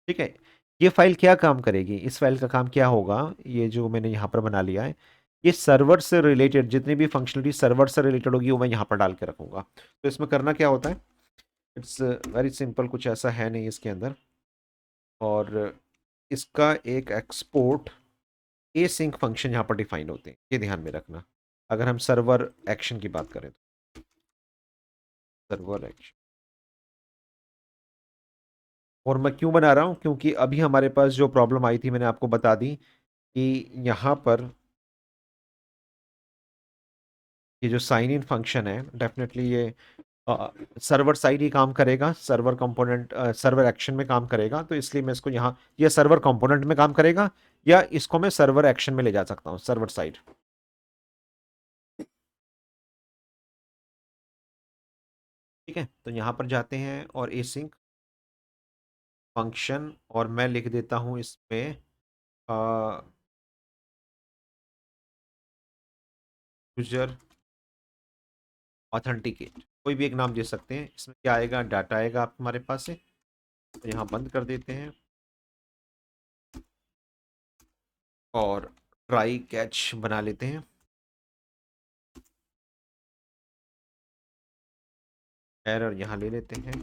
ठीक है। ये फाइल क्या काम करेगी, इस फाइल का काम क्या होगा, ये जो मैंने यहाँ पर बना लिया है, ये सर्वर से रिलेटेड जितनी भी फंक्शनलिटी सर्वर से रिलेटेड होगी वो मैं यहाँ पर डाल के रखूंगा। तो इसमें करना क्या होता है, इट्स वेरी सिंपल, कुछ ऐसा है नहीं इसके अंदर। और इसका एक एक्सपोर्ट ए सिंक फंक्शन यहाँ पर डिफाइन होते हैं, ये ध्यान में रखना। अगर हम सर्वर एक्शन की बात करें, तो सर्वर एक्शन, और मैं क्यों बना रहा हूँ, क्योंकि अभी हमारे पास जो प्रॉब्लम आई थी मैंने आपको बता दी कि यहाँ पर ये जो साइन इन फंक्शन है डेफिनेटली ये सर्वर साइड ही काम करेगा, सर्वर कंपोनेंट सर्वर एक्शन में काम करेगा। तो इसलिए मैं इसको यहाँ, ये सर्वर कंपोनेंट में काम करेगा, या इसको मैं सर्वर एक्शन में ले जा सकता हूँ, सर्वर साइड। ठीक है, तो यहाँ पर जाते हैं और एसिंक फंक्शन, और मैं लिख देता हूँ इसमें यूजर ऑथेंटिकेट, कोई भी एक नाम दे सकते हैं। इसमें क्या आएगा, डाटा आएगा आप हमारे पास से। तो यहाँ बंद कर देते हैं, और ट्राई कैच बना लेते हैं, एरर यहाँ ले लेते हैं।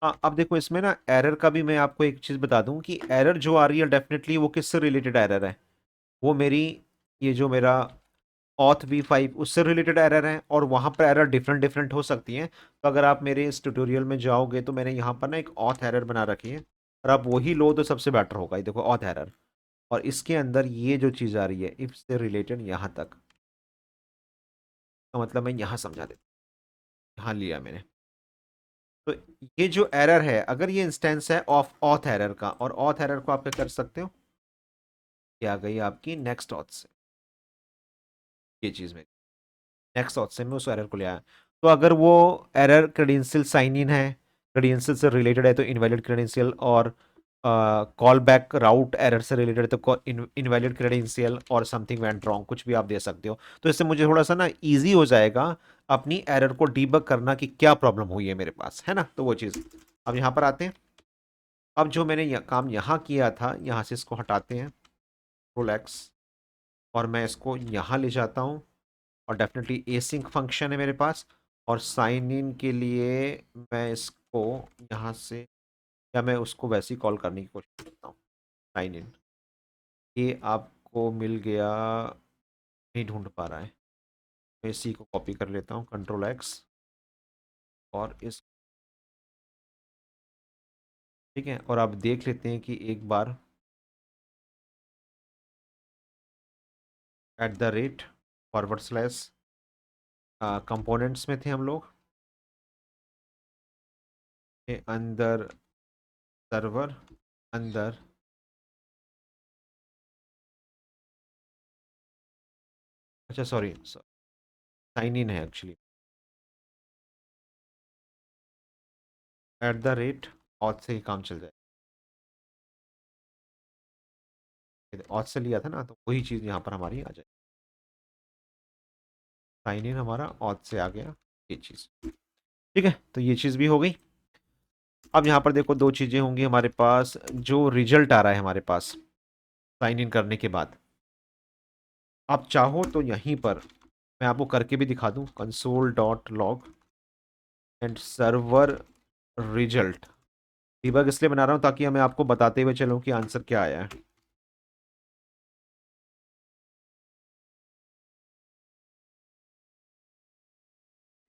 हाँ, अब देखो इसमें ना एरर का भी मैं आपको एक चीज बता दूं कि एरर जो आ रही है डेफिनेटली वो किससे रिलेटेड एरर है। वो मेरी, ये जो मेरा ऑथ V5 उससे रिलेटेड एरर है, और वहां पर एरर डिफरेंट डिफरेंट हो सकती हैं। तो अगर आप मेरे इस ट्यूटोरियल में जाओगे तो मैंने यहाँ पर ना एक ऑथ एरर बना रखी है, और आप वही लो तो सबसे बेटर होगा। ये देखो ऑथ एरर, और इसके अंदर ये जो चीज आ रही है इफ से रिलेटेड यहाँ तक, तो मतलब मैं यहाँ समझा देता हूँ। यहाँ लिया मैंने। तो ये जो एरर है, अगर ये इंस्टेंस है ऑफ ऑथ एरर का, और ऑथ एरर को आप क्या कर सकते हो, ये आ गई आपकी नेक्स्ट ऑथ से। ये चीज में नेक्स्ट ऑथ से मैं उस एरर को ले आया। तो अगर वो एरर क्रेडेंशियल साइन इन है, क्रेडेंशियल से रिलेटेड है तो इनवैलिड क्रेडेंशियल, और कॉल बैक राउट एरर से रिलेटेड है तो इनवैलिड क्रेडेंशियल, और समथिंग वेंट रॉन्ग, कुछ भी आप दे सकते हो। तो इससे मुझे थोड़ा सा ना इजी हो जाएगा अपनी एरर को डीबग करना कि क्या प्रॉब्लम हुई है मेरे पास, है ना। तो वो चीज़, अब यहाँ पर आते हैं। अब जो मैंने काम यहाँ किया था, यहाँ से इसको हटाते हैं, कंट्रोल एक्स, और मैं इसको यहाँ ले जाता हूँ, और डेफिनेटली एसिंक फंक्शन है मेरे पास। और साइन इन के लिए मैं इसको यहाँ से, या मैं उसको वैसे ही कॉल करने की कोशिश करता हूँ, साइन इन। ये आपको मिल गया, नहीं ढूंढ पा रहा है। मैं इसी को कॉपी कर लेता हूँ, कंट्रोल एक्स, और इस, ठीक है। और आप देख लेते हैं कि एक बार at the rate forward slash components में थे हम लोग, के अंदर सर्वर, अंदर, अच्छा सॉरी, साइन इन है actually, eight the rate auth से ही काम चल जाए। ऑथ से लिया था ना, तो वही चीज़ यहाँ पर हमारी आ जाए। साइन इन हमारा ऑथ से आ गया, ये चीज़, ठीक है। तो ये चीज़ भी हो गई। अब यहाँ पर देखो दो चीज़ें होंगी हमारे पास, जो रिजल्ट आ रहा है हमारे पास साइन इन करने के बाद। आप चाहो तो यहीं पर मैं आपको करके भी दिखा दूं, console dot log and server result. Debug इसलिए बना रहा हूं ताकि मैं आपको बताते हुए चलूं कि आंसर क्या आया है।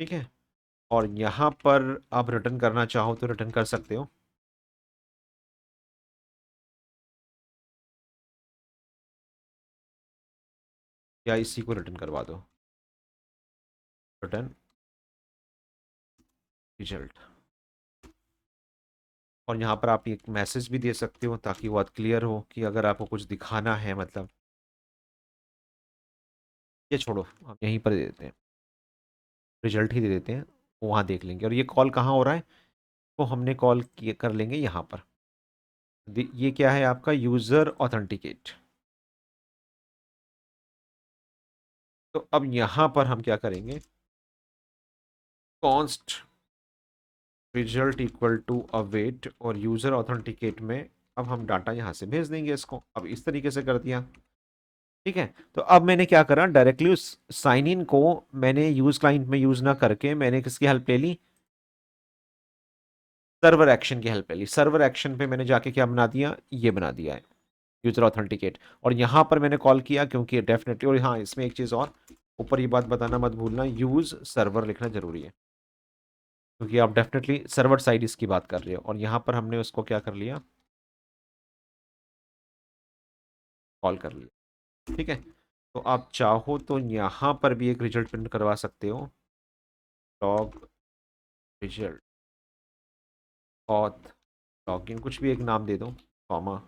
ठीक है, और यहाँ पर आप रिटर्न करना चाहो तो रिटर्न कर सकते हो, या इसी को रिटर्न करवा दो, रिटर्न रिजल्ट। और यहाँ पर आप एक मैसेज भी दे सकते हो ताकि वो क्लियर हो कि अगर आपको कुछ दिखाना है, मतलब ये छोड़ो, हम यहीं पर दे देते हैं, रिजल्ट ही दे देते हैं, वहाँ देख लेंगे। और ये कॉल कहाँ हो रहा है, तो हमने कॉल किए कर लेंगे यहाँ पर। ये क्या है आपका, यूज़र ऑथेंटिकेट। तो अब यहाँ पर हम क्या करेंगे, const result equal to await, और यूज़र ऑथेंटिकेट में अब हम डाटा यहाँ से भेज देंगे इसको। अब इस तरीके से कर दिया, ठीक है। तो अब मैंने क्या करा, डायरेक्टली उस साइन इन को मैंने यूज क्लाइंट में यूज ना करके मैंने किसकी हेल्प ले ली, सर्वर एक्शन की हेल्प ले ली। सर्वर एक्शन पे मैंने जाके क्या बना दिया, ये बना दिया है यूजर ऑथेंटिकेट। और यहां पर मैंने कॉल किया क्योंकि डेफिनेटली, और हाँ इसमें एक चीज़ और, ऊपर ये बात बताना मत भूलना, यूज सर्वर लिखना जरूरी है, क्योंकि आप डेफिनेटली सर्वर साइड इसकी बात कर रहे हो। और यहाँ पर हमने उसको क्या कर लिया, कॉल कर लिया, ठीक है। तो आप चाहो तो यहाँ पर भी एक रिजल्ट प्रिंट करवा सकते हो, लॉग रिजल्ट ऑथ लॉगिन, कुछ भी एक नाम दे दो, कॉमा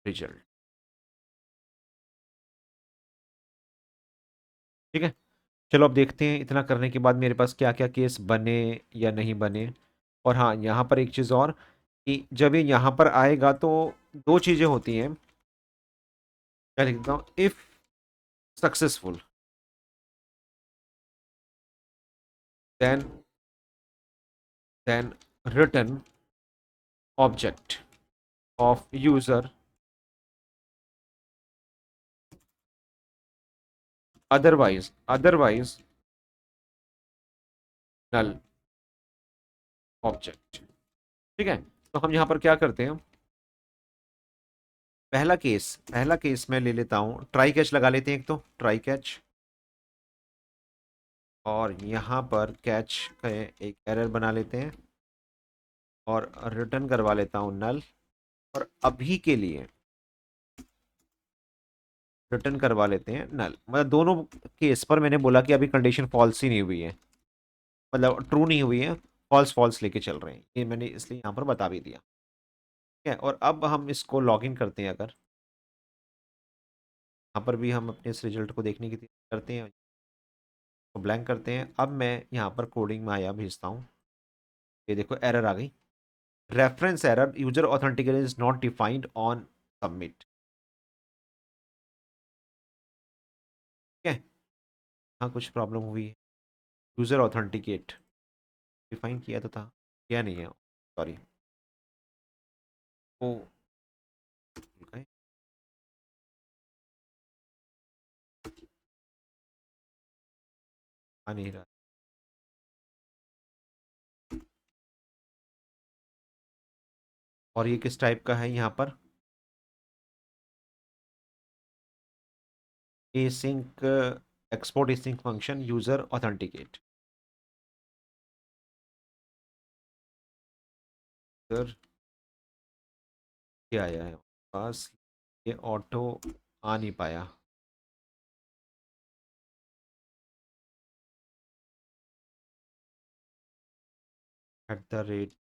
रिजल्ट, ठीक है। चलो अब देखते हैं इतना करने के बाद मेरे पास क्या क्या केस बने या नहीं बने। और हाँ, यहाँ पर एक चीज़ और, कि जब ये यहाँ पर आएगा तो दो चीज़ें होती हैं। क्या लिख देता हूँ, if successful then then return object of user, otherwise null object. ठीक है, तो हम यहाँ पर क्या करते हैं, पहला केस मैं ले लेता हूँ, ट्राई कैच लगा लेते हैं, एक तो ट्राई कैच, और यहाँ पर कैच का एक एरर बना लेते हैं और रिटर्न करवा लेता हूँ नल, और अभी के लिए रिटर्न करवा लेते हैं नल। मतलब दोनों केस पर मैंने बोला कि अभी कंडीशन फॉल्स ही नहीं हुई है, मतलब ट्रू नहीं हुई है, फॉल्स फॉल्स लेके चल रहे हैं, ये मैंने इसलिए यहाँ पर बता भी दिया। ठीक है, और अब हम इसको लॉगिन करते हैं, अगर यहाँ पर भी हम अपने इस रिजल्ट को देखने की करते हैं, तो ब्लैंक करते हैं। अब मैं यहाँ पर कोडिंग में आया भेजता हूँ, ये देखो एरर आ गई, reference error, user authentication is not defined on submit. ठीक है, हाँ कुछ प्रॉब्लम हुई है, यूजर ऑथेंटिकेट डिफाइन किया तो था, किया नहीं है, सॉरी। ओ, okay, आ नहीं रहा। और ये किस टाइप का है यहाँ पर, async export async function user authenticate, sir क्या आया है पास, ये ऑटो आ नहीं पाया, @,